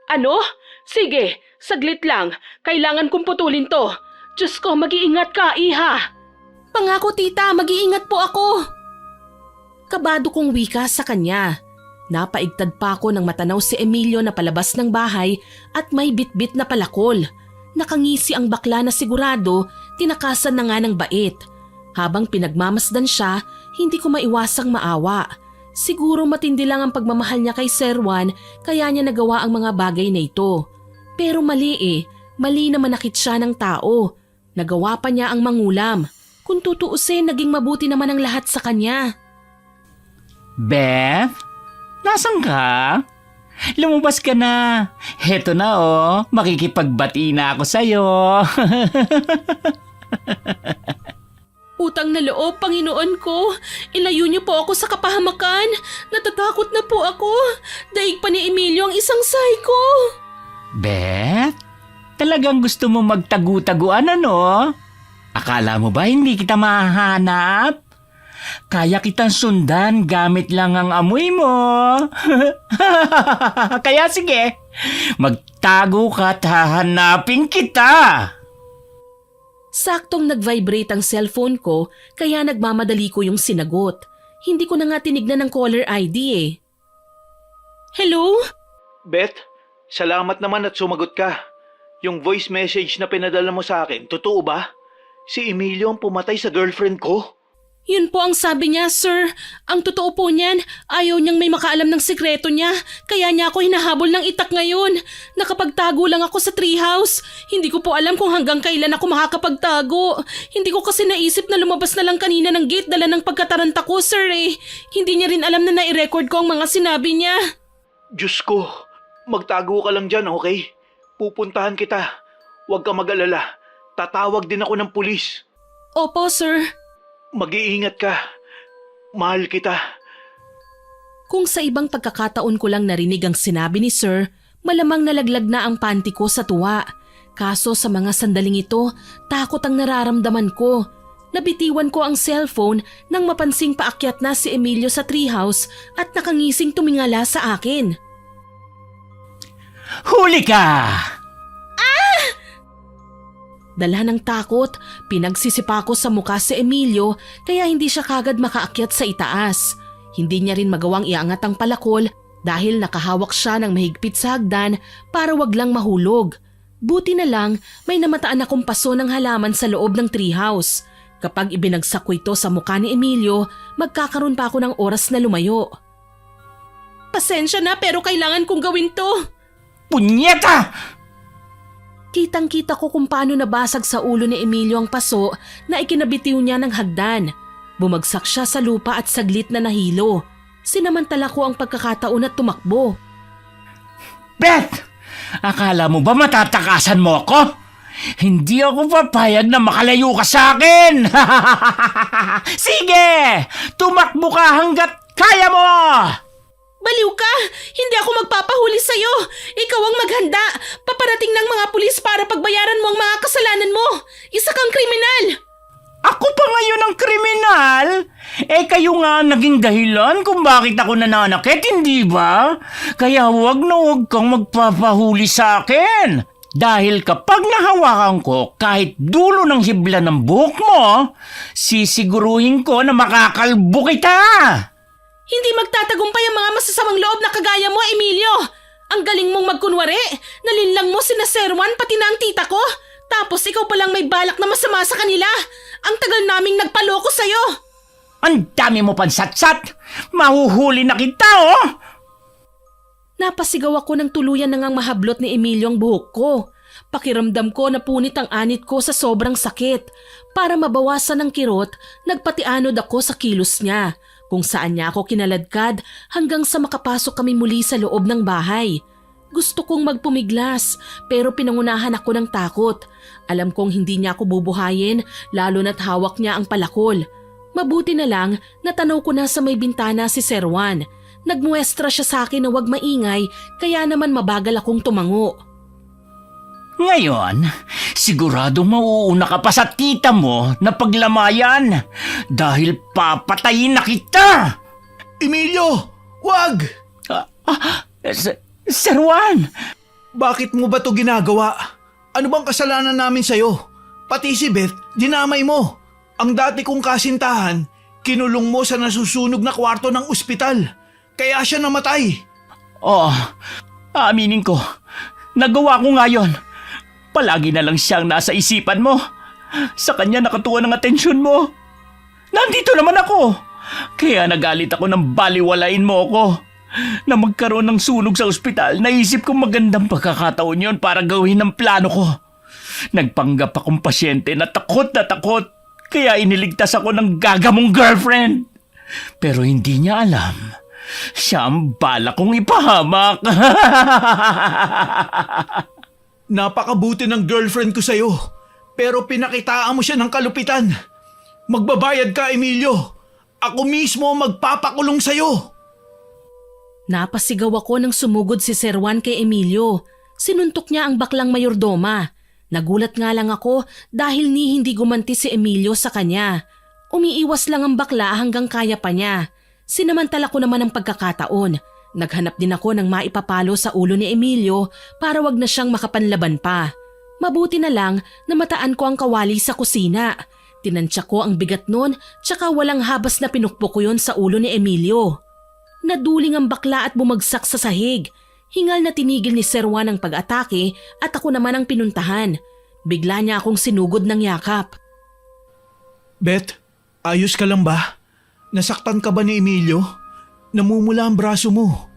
Ano? Sige, saglit lang. Kailangan kong putulin to. Diyos ko, mag-iingat ka, iha. Pangako tita, mag-iingat po ako. Kabado kong wika sa kanya. Napaigtad pa ako nang matanaw si Emilio na palabas ng bahay at may bitbit na palakol. Nakangisi ang bakla na sigurado, tinakasan na nga ng bait. Habang pinagmamasdan siya, hindi ko maiwasang maawa. Siguro matindi lang ang pagmamahal niya kay Sir Juan kaya niya nagawa ang mga bagay na ito. Pero mali mali na manakit siya ng tao. Nagawa pa niya ang mangulam. Kung tutuusin, naging mabuti naman ang lahat sa kanya. Beth? Nasaan ka? Lumabas ka na. Heto na makikipagbati na ako sa'yo. Utang na loob, Panginoon ko. Ilayo niyo po ako sa kapahamakan. Natatakot na po ako. Daig pa ni Emilio ang isang psycho. Beth? Talagang gusto mo magtagu-taguan Akala mo ba hindi kita mahanap? Kaya kitang sundan gamit lang ang amoy mo. Kaya sige, magtago ka at hahanapin kita. Saktong nag-vibrate ang cellphone ko kaya nagmamadali ko yung sinagot. Hindi ko na nga tinignan ng caller ID Hello? Beth, salamat naman at sumagot ka. Yung voice message na pinadala mo sa akin, totoo ba? Si Emilio ang pumatay sa girlfriend ko? Yun po ang sabi niya, sir. Ang totoo po niyan, ayaw niyang may makaalam ng sikreto niya. Kaya niya ako hinahabol ng itak ngayon. Nakapagtago lang ako sa treehouse. Hindi ko po alam kung hanggang kailan ako makakapagtago. Hindi ko kasi naisip na lumabas na lang kanina ng gate dala ng pagkataranta ko, sir Hindi niya rin alam na nai-record ko ang mga sinabi niya. Diyos ko, magtago ka lang dyan, okay? Pupuntahan kita. Huwag ka mag-alala. Tatawag din ako ng pulis. Opo, sir. Mag-iingat ka. Mahal kita. Kung sa ibang pagkakataon ko lang narinig ang sinabi ni sir, malamang nalaglag na ang panty ko sa tuwa. Kaso sa mga sandaling ito, takot ang nararamdaman ko. Nabitiwan ko ang cellphone nang mapansing paakyat na si Emilio sa treehouse at nakangising tumingala sa akin. Huli ka! Dala ng takot, pinagsisipa ko sa mukha si Emilio kaya hindi siya kagad makaakyat sa itaas. Hindi niya rin magawang iangat ang palakol dahil nakahawak siya ng mahigpit sa hagdan para wag lang mahulog. Buti na lang may namataan akong paso ng halaman sa loob ng treehouse. Kapag ibinagsak ko ito sa mukha ni Emilio, magkakaroon pa ako ng oras na lumayo. Pasensya na pero kailangan kong gawin to. Punyeta! Kitang-kita ko kung paano nabasag sa ulo ni Emilio ang paso na ikinabitiw niya ng hagdan. Bumagsak siya sa lupa at saglit na nahilo. Sinamantala ko ang pagkakataon at tumakbo. Beth! Akala mo ba matatakasan mo ako? Hindi ako papayag na makalayo ka sa akin! Sige! Tumakbo ka hanggat kaya mo! Baliw ka! Hindi ako magpapahuli sa'yo! Ikaw ang maghanda! Paparating ng mga pulis para pagbayaran mo ang mga kasalanan mo! Isa kang kriminal! Ako pa ngayon ang kriminal? Kayo nga ang naging dahilan kung bakit ako nananakit, hindi ba? Kaya huwag na huwag kang magpapahuli sa akin. Dahil kapag nahawakan ko kahit dulo ng hibla ng buhok mo, sisiguruhin ko na makakalbo kita. Hindi magtatagumpay ang mga masasamang loob na kagaya mo, Emilio! Ang galing mong magkunwari! Nalinlang mo sina Sir Juan pati na ang tita ko! Tapos ikaw palang may balak na masama sa kanila! Ang tagal naming nagpaloko sa'yo! Ang dami mo pansatsat! Mahuhuli na kita, Napasigaw ako ng tuluyan nang mahablot ni Emilio ang buhok ko. Pakiramdam ko na punit ang anit ko sa sobrang sakit. Para mabawasan ng kirot, nagpatianod ako sa kilos niya. Kung saan niya ako kinaladkad hanggang sa makapasok kami muli sa loob ng bahay. Gusto kong magpumiglas pero pinangunahan ako ng takot. Alam kong hindi niya ako bubuhayin lalo na't hawak niya ang palakol. Mabuti na lang natanaw ko na sa may bintana si Sir Juan. Nagmuestra siya sa akin na huwag maingay kaya naman mabagal akong tumango. Ngayon, sigurado mauuna ka pa sa tita mo na paglamayan dahil papatayin na kita! Emilio! Wag! Sir Juan! Bakit mo ba to ginagawa? Ano bang kasalanan namin sa'yo? Pati si Beth, dinamay mo. Ang dati kong kasintahan, kinulong mo sa nasusunog na kwarto ng ospital. Kaya siya namatay. Oo, aaminin ko. Nagawa ko nga yun. Palagi na lang siyang nasa isipan mo. Sa kanya nakatuon ang atensyon mo. Nandito naman ako. Kaya nagalit ako nang baliwalain mo ako. Na magkaroon ng sunog sa ospital, naisip kong magandang pagkakataon yon para gawin ang plano ko. Nagpanggap akong pasyente na takot. Kaya iniligtas ako ng gagamong girlfriend. Pero hindi niya alam. Siya ang bala kong ipahamak. Napakabuti ng girlfriend ko sa'yo. Pero pinakitaan mo siya ng kalupitan. Magbabayad ka, Emilio. Ako mismo ang magpapakulong sa'yo. Napasigaw ako nang sumugod si Sir Juan kay Emilio. Sinuntok niya ang baklang mayordoma. Nagulat nga lang ako dahil hindi gumanti si Emilio sa kanya. Umiiwas lang ang bakla hanggang kaya pa niya. Sinamantala ko naman ang pagkakataon. Naghanap din ako ng maipapalo sa ulo ni Emilio para wag na siyang makapanlaban pa. Mabuti na lang na mataan ko ang kawali sa kusina. Tinansya ko ang bigat nun tsaka walang habas na pinukpok ko yon sa ulo ni Emilio. Naduling ang bakla at bumagsak sa sahig. Hingal na tinigil ni Sir Juan ang pag-atake at ako naman ang pinuntahan. Bigla niya akong sinugod ng yakap. Beth, ayos ka lang ba? Nasaktan ka ba ni Emilio? Namumula ang braso mo.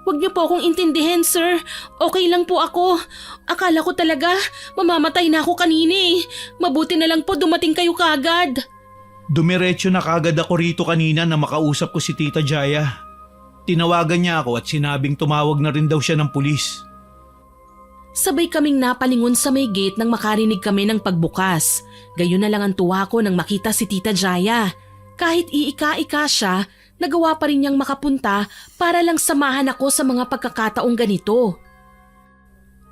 Huwag niyo po akong intindihin, sir. Okay lang po ako. Akala ko talaga mamamatay na ako kanina eh. Mabuti na lang po dumating kayo kaagad. Dumiretso na kagad ako rito kanina na makausap ko si Tita Jaya. Tinawagan niya ako at sinabing tumawag na rin daw siya ng pulis. Sabay kaming napalingon sa may gate nang makarinig kami ng pagbukas. Gayon na lang ang tuwa ko nang makita si Tita Jaya. Kahit iika-ika siya, nagawa pa rin niyang makapunta para lang samahan ako sa mga pagkakataong ganito.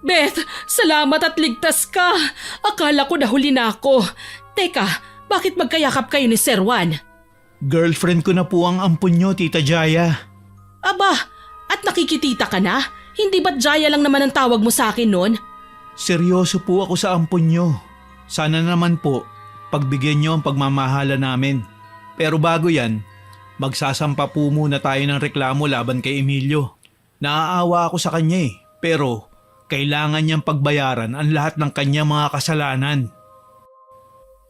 Beth, salamat at ligtas ka. Akala ko nahuli na ako. Teka, bakit magkayakap kayo ni Sir Juan? Girlfriend ko na po ang ampun niyo, Tita Jaya. Aba, at nakikitita ka na? Hindi ba't Jaya lang naman ang tawag mo sa akin noon? Seryoso po ako sa ampun niyo. Sana naman po, pagbigyan niyo ang pagmamahala namin. Pero bago yan, magsasampa po muna tayo ng reklamo laban kay Emilio. Naaawa ako sa kanya pero kailangan niyang pagbayaran ang lahat ng kanyang mga kasalanan.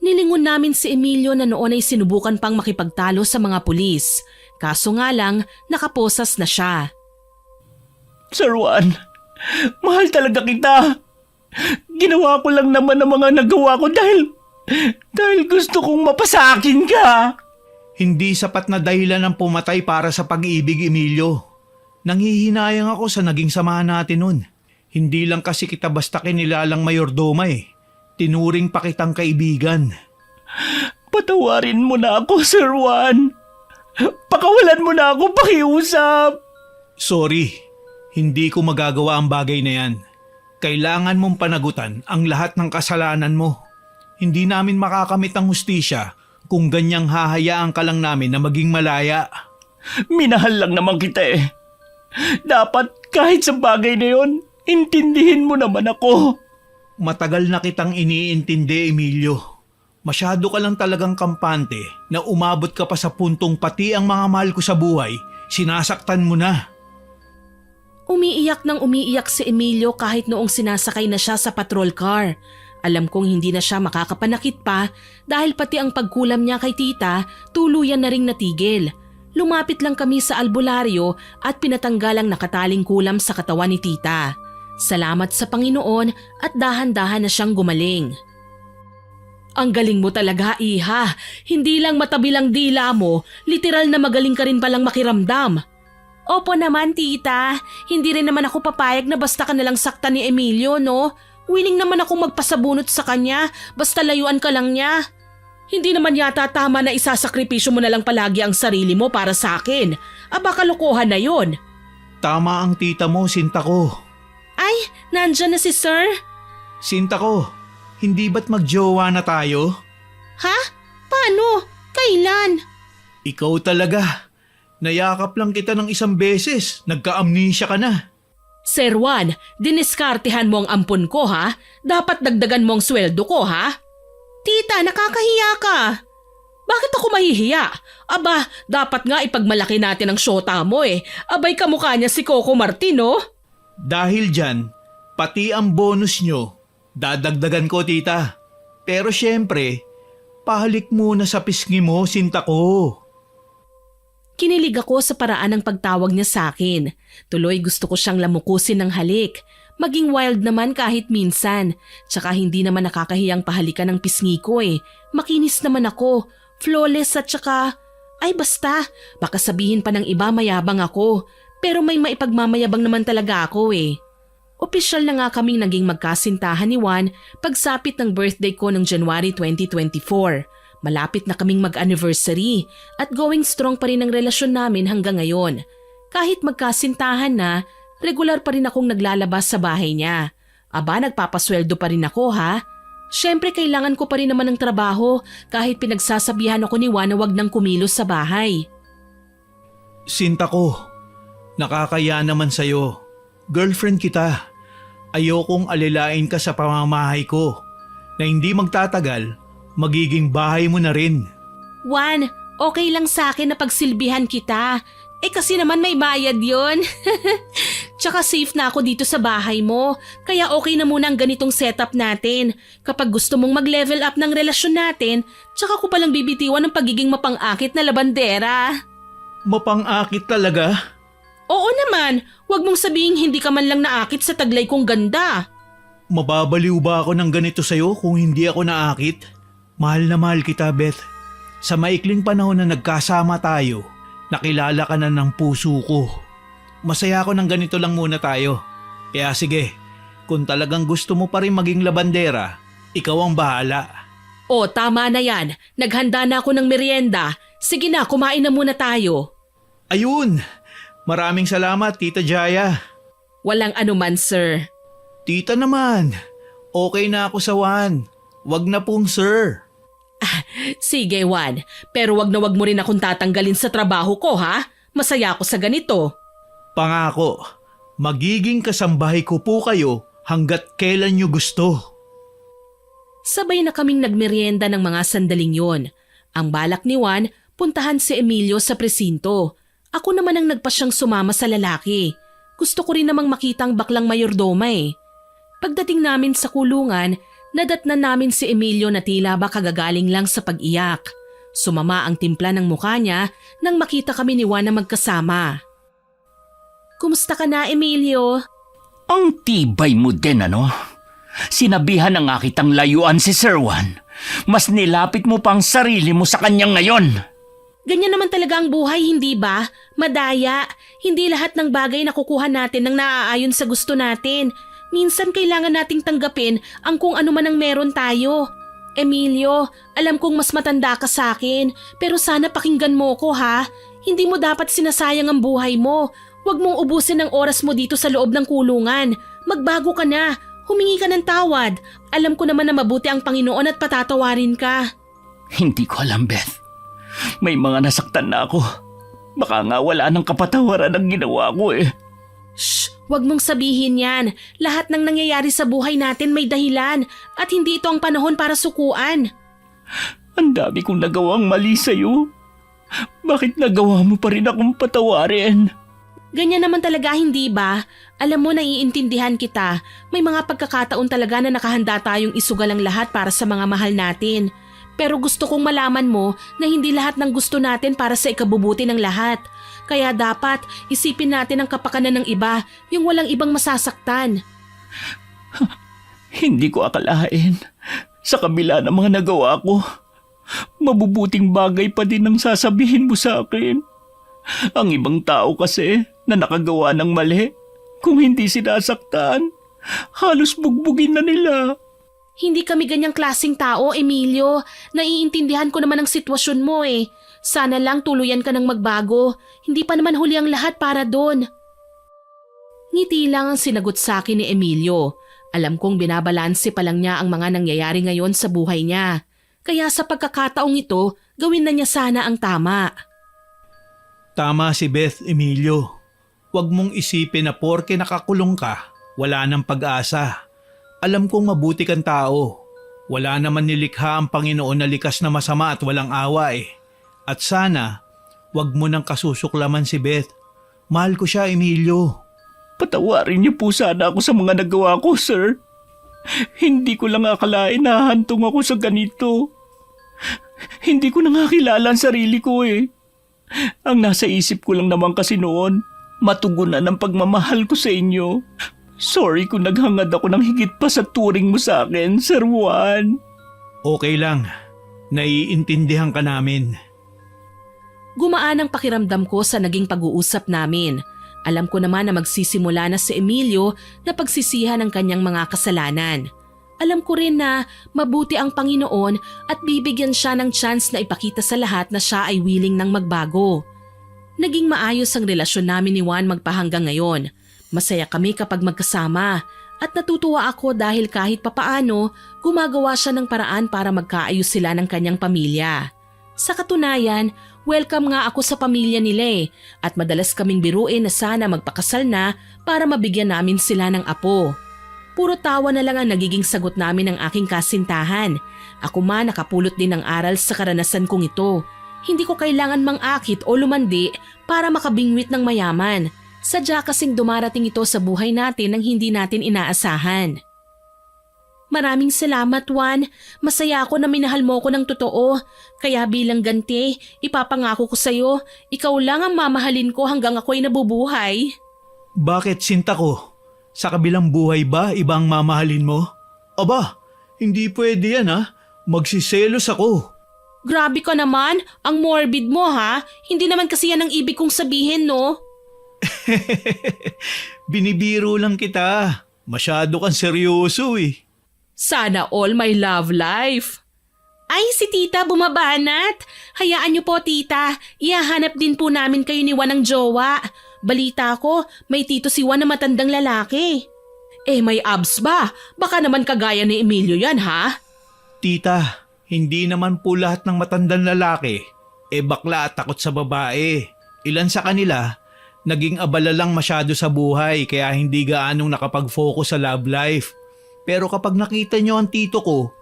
Nilingon namin si Emilio na noon ay sinubukan pang makipagtalo sa mga pulis. Kaso nga lang, nakaposas na siya. Sir Juan, mahal talaga kita. Ginawa ko lang naman ang mga nagawa ko dahil gusto kong mapasakin ka. Hindi sapat na dahilan ang pumatay para sa pag-ibig, Emilio. Nanghihinayang ako sa naging samahan natin nun. Hindi lang kasi kita basta kinilalang mayordoma Tinuring pa kitang kaibigan. Patawarin mo na ako, Sir Juan. Pakawalan mo na ako pakiusap. Sorry, hindi ko magagawa ang bagay na yan. Kailangan mong panagutan ang lahat ng kasalanan mo. Hindi namin makakamit ang hustisya kung ganyang hahayaan ka lang namin na maging malaya. Minahal lang naman kita Dapat kahit sa bagay na yon, intindihin mo naman ako. Matagal na kitang iniintindi, Emilio. Masyado ka lang talagang kampante na umabot ka pa sa puntong pati ang mga mahal ko sa buhay, sinasaktan mo na. Umiiyak nang umiiyak si Emilio kahit noong sinasakay na siya sa patrol car. Alam kong hindi na siya makakapanakit pa dahil pati ang pagkulam niya kay tita tuluyan na ring natigil. Lumapit lang kami sa albularyo at pinatanggal ang nakataling kulam sa katawan ni tita. Salamat sa Panginoon at dahan-dahan na siyang gumaling. Ang galing mo talaga, iha. Hindi lang matabilang dila mo, literal na magaling ka rin palang makiramdam. Opo naman, tita. Hindi rin naman ako papayag na basta ka nalang saktan ni Emilio, no? Willing naman akong magpasabunot sa kanya, basta layuan ka lang niya. Hindi naman yata tama na isasakripisyo mo na lang palagi ang sarili mo para sa akin. Aba, kalokohan na yon. Tama ang tita mo, Sinta ko. Ay, nandyan na si sir. Sinta ko, hindi ba't magjowa na tayo? Ha? Paano? Kailan? Ikaw talaga. Nayakap lang kita ng isang beses, nagka-amnesia ka na. Sir Juan, diniskartehan mo ang ampon ko ha? Dapat dagdagan mo ang sweldo ko ha? Tita, nakakahiya ka. Bakit ako mahihiya? Aba, dapat nga ipagmalaki natin ang syota mo eh. Abay kamukha niya si Coco Martin, oh. Dahil dyan, pati ang bonus nyo, dadagdagan ko tita. Pero syempre, pahalik muna sa pisngi mo, sinta ko. Kinilig ako sa paraan ng pagtawag niya sa akin. Tuloy gusto ko siyang lamukusin ng halik. Maging wild naman kahit minsan. Tsaka hindi naman nakakahiyang pahalikan ng pisngi ko eh. Makinis naman ako. Flawless at tsaka... Ay basta, baka sabihin pa ng iba mayabang ako. Pero may maipagmamayabang naman talaga ako eh. Opisyal na nga kaming naging magkasintahan ni Juan pagsapit ng birthday ko noong January 2024. Malapit na kaming mag-anniversary at going strong pa rin ang relasyon namin hanggang ngayon. Kahit magkasintahan na, regular pa rin akong naglalabas sa bahay niya. Aba, nagpapasweldo pa rin ako ha. Siyempre kailangan ko pa rin naman ng trabaho kahit pinagsasabihan ako ni Juan na wag nang kumilos sa bahay. Sinta ko, nakakaya naman sa'yo. Girlfriend kita. Ayokong alilain ka sa pamamahay ko na hindi magtatagal, magiging bahay mo na rin. Juan, okay lang sa akin na pagsilbihan kita. Eh kasi naman may bayad yon. Tsaka safe na ako dito sa bahay mo. Kaya okay na muna ang ganitong setup natin. Kapag gusto mong mag-level up ng relasyon natin, tsaka ko palang bibitiwan ng pagiging mapang-akit na labandera. Mapang-akit talaga? Oo naman, wag mong sabihin hindi ka man lang naakit sa taglay kong ganda. Mababaliw ba ako ng ganito sa'yo kung hindi ako naakit? Mahal na mahal kita, Beth. Sa maikling panahon na nagkasama tayo, nakilala ka na ng puso ko. Masaya ako ng ganito lang muna tayo. Kaya sige, kung talagang gusto mo pa rin maging labandera, ikaw ang bahala. O tama na yan, naghanda na ako ng merienda. Sige na, kumain na muna tayo. Ayun! Maraming salamat, Tita Jaya. Walang anuman, sir. Tita naman, okay na ako sa Juan. Wag na pong sir. Sige, Juan. Pero wag na wag mo rin akong tatanggalin sa trabaho ko, ha? Masaya ako sa ganito. Pangako, magiging kasambahay ko po kayo hanggat kailan nyo gusto. Sabay na kaming nagmerienda ng mga sandaling yon. Ang balak ni Juan, puntahan si Emilio sa presinto. Ako naman ang nagpasyang sumama sa lalaki. Gusto ko rin namang makita ang baklang mayordoma eh. Pagdating namin sa kulungan, nadatnan namin si Emilio na tila ba kagagaling lang sa pag-iyak. Sumama ang timpla ng mukha niya nang makita kami ni Juan na magkasama. Kumusta ka na, Emilio? Ang tibay mo din, ano? Sinabihan na nga kitang layuan si Sir Juan. Mas nilapit mo pang sarili mo sa kanya ngayon. Ganyan naman talaga ang buhay, hindi ba? Madaya. Hindi lahat ng bagay na kukuha natin nang naaayon sa gusto natin. Minsan kailangan nating tanggapin ang kung ano man ang meron tayo. Emilio, alam kong mas matanda ka sa akin, pero sana pakinggan mo ko ha. Hindi mo dapat sinasayang ang buhay mo. Huwag mong ubusin ang oras mo dito sa loob ng kulungan. Magbago ka na. Humingi ka ng tawad. Alam ko naman na mabuti ang Panginoon at patatawarin ka. Hindi ko alam, Beth. May mga nasaktan na ako. Baka nga wala ng kapatawaran ang ginawa ko eh. Shh! Huwag mong sabihin yan. Lahat ng nangyayari sa buhay natin may dahilan at hindi ito ang panahon para sukuan. Ang dami kong nagawang mali sa'yo. Bakit nagawa mo pa rin akong patawarin? Ganyan naman talaga, hindi ba? Alam mo, naiintindihan kita. May mga pagkakataon talaga na nakahanda tayong isugal ang lahat para sa mga mahal natin. Pero gusto kong malaman mo na hindi lahat ng gusto natin para sa ikabubuti ng lahat. Kaya dapat isipin natin ang kapakanan ng iba, yung walang ibang masasaktan. Hindi ko akalain. Sa kabila ng mga nagawa ko, mabubuting bagay pa din ang sasabihin mo sa akin. Ang ibang tao kasi na nakagawa ng mali, kung hindi sinasaktan, halos bugbugin na nila. Hindi kami ganyang klaseng tao, Emilio. Naiintindihan ko naman ang sitwasyon mo eh. Sana lang tuluyan ka ng magbago. Hindi pa naman huli ang lahat para doon. Ngiti lang ang sinagot sa akin ni Emilio. Alam kong binabalanse pa lang niya ang mga nangyayari ngayon sa buhay niya. Kaya sa pagkakataong ito, gawin na niya sana ang tama. Tama si Beth, Emilio. Huwag mong isipin na porke nakakulong ka, wala nang pag-asa. Alam kong mabuti kang tao. Wala naman nilikha ang Panginoon na likas na masama at walang awa eh. At sana, wag mo nang kasusuklaman si Beth. Mahal ko siya, Emilio. Patawarin niyo po sana ako sa mga nagawa ko, sir. Hindi ko lang akalain na hahantong ako sa ganito. Hindi ko na nga kilala ang sarili ko eh. Ang nasa isip ko lang naman kasi noon, matugunan ang pagmamahal ko sa inyo. Sorry kung naghangad ako ng higit pa sa turing mo sa akin, Sir Juan. Okay lang. Naiintindihan ka namin. Gumaan ang pakiramdam ko sa naging pag-uusap namin. Alam ko naman na magsisimula na si Emilio na pagsisihan ng kanyang mga kasalanan. Alam ko rin na mabuti ang Panginoon at bibigyan siya ng chance na ipakita sa lahat na siya ay willing nang magbago. Naging maayos ang relasyon namin ni Juan magpahanggang ngayon. Masaya kami kapag magkasama at natutuwa ako dahil kahit papaano gumagawa siya ng paraan para magkaayos sila ng kanyang pamilya. Sa katunayan, welcome nga ako sa pamilya nila at madalas kaming biruin na sana magpakasal na para mabigyan namin sila ng apo. Puro tawa na lang ang nagiging sagot namin ng aking kasintahan. Ako man nakapulot din ng aral sa karanasan kong ito. Hindi ko kailangan mangakit o lumandi para makabingwit ng mayaman. Sadya kasing dumarating ito sa buhay natin nang hindi natin inaasahan. Maraming salamat, Juan. Masaya ako na minahal mo ko ng totoo. Kaya bilang ganti, ipapangako ko sa'yo, ikaw lang ang mamahalin ko hanggang ako'y nabubuhay. Bakit, Sinta ko? Sa kabilang buhay ba ibang mamahalin mo? Aba, hindi pwede yan ha. Magsiselos ako. Grabe ka naman, ang morbid mo ha. Hindi naman kasi yan ang ibig kong sabihin, no? Binibiro lang kita. Masyado kang seryoso eh. Sana all my love life. Ay, si tita bumabanat. Hayaan niyo po, tita. Ihahanap din po namin kayo ni Juan ng jowa. Balita ko, may tito si Juan na matandang lalaki. Eh, may abs ba? Baka naman kagaya ni Emilio yan, ha? Tita, hindi naman po lahat ng matandang lalaki bakla at takot sa babae. Ilan sa kanila, naging abala lang masyado sa buhay kaya hindi gaanong nakapag-focus sa love life. Pero kapag nakita niyo ang tito ko,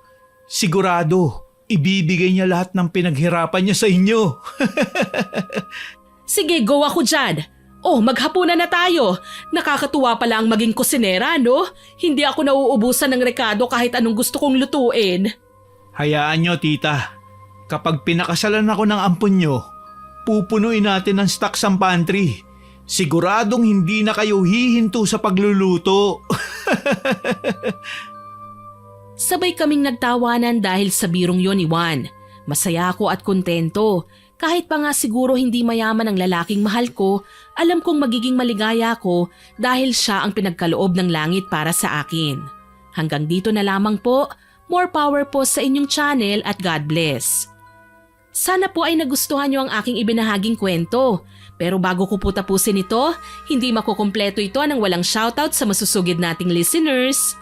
sigurado, ibibigay niya lahat ng pinaghirapan niya sa inyo. Sige, go ako dyan. Oh, maghapunan na tayo. Nakakatuwa pala ang maging kusinera, no? Hindi ako nauubusan ng rekado kahit anong gusto kong lutuin. Hayaan niyo, tita. Kapag pinakasalan ako ng ampon niyo, pupunuin natin ang stock sa pantry. Siguradong hindi na kayo hihinto sa pagluluto. Sabay kaming nagtawanan dahil sa birong yon ni Juan. Masaya ako at kontento. Kahit pa nga siguro hindi mayaman ang lalaking mahal ko, alam kong magiging maligaya ako dahil siya ang pinagkaloob ng langit para sa akin. Hanggang dito na lamang po, more power po sa inyong channel at God bless. Sana po ay nagustuhan niyo ang aking ibinahaging kwento. Pero bago ko po tapusin ito, hindi makukumpleto ito nang walang shoutout sa masusugid nating listeners.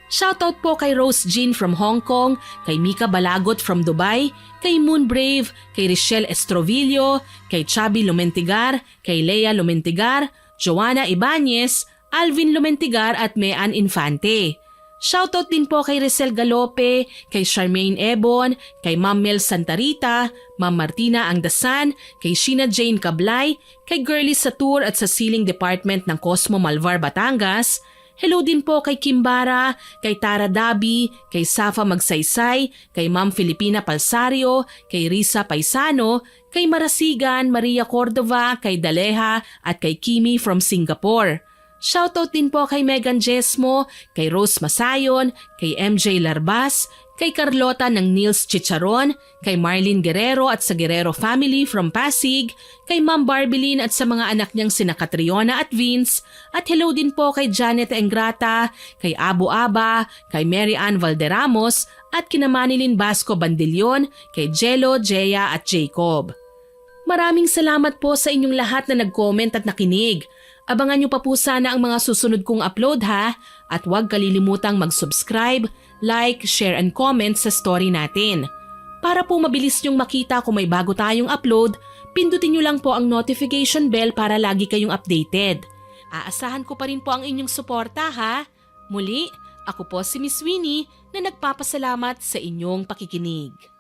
Shoutout po kay Rose Jean from Hong Kong, kay Mika Balagot from Dubai, kay Moon Brave, kay Richelle Estrovillo, kay Chubby Lumentigar, kay Lea Lumentigar, Joanna Ibanez, Alvin Lumentigar at Mean Infante. Shoutout din po kay Rizal Galope, kay Charmaine Ebon, kay Ma'am Mel Santarita, Ma'am Martina Angdasan, kay Sheena Jane Cablay, kay Girlie Satur at sa Sealing Department ng Cosmo Malvar, Batangas. Hello din po kay Kimbara, kay Tara Dabi, kay Safa Magsaysay, kay Ma'am Filipina Palsario, kay Risa Paisano, kay Marasigan, Maria Cordova, kay Daleha at kay Kimi from Singapore. Shoutout din po kay Megan Jesmo, kay Rose Masayon, kay MJ Larbas, kay Carlota ng Nils Chicharon, kay Marlene Guerrero at sa Guerrero family from Pasig, kay Ma'am Barbilin at sa mga anak niyang sina Catriona at Vince, at hello din po kay Janet Engrata, kay Abu Aba, kay Mary Ann Valderamos at kina Manilyn Basco Bandillon, kay Jello, Jea at Jacob. Maraming salamat po sa inyong lahat na nag-comment at nakinig. Abangan niyo pa po sana ang mga susunod kong upload ha, at huwag kalilimutang mag-subscribe, like, share and comment sa story natin. Para po mabilis niyong makita kung may bago tayong upload, pindutin niyo lang po ang notification bell para lagi kayong updated. Aasahan ko pa rin po ang inyong suporta ha. Muli, Ako po si Miss Winnie na nagpapasalamat sa inyong pakikinig.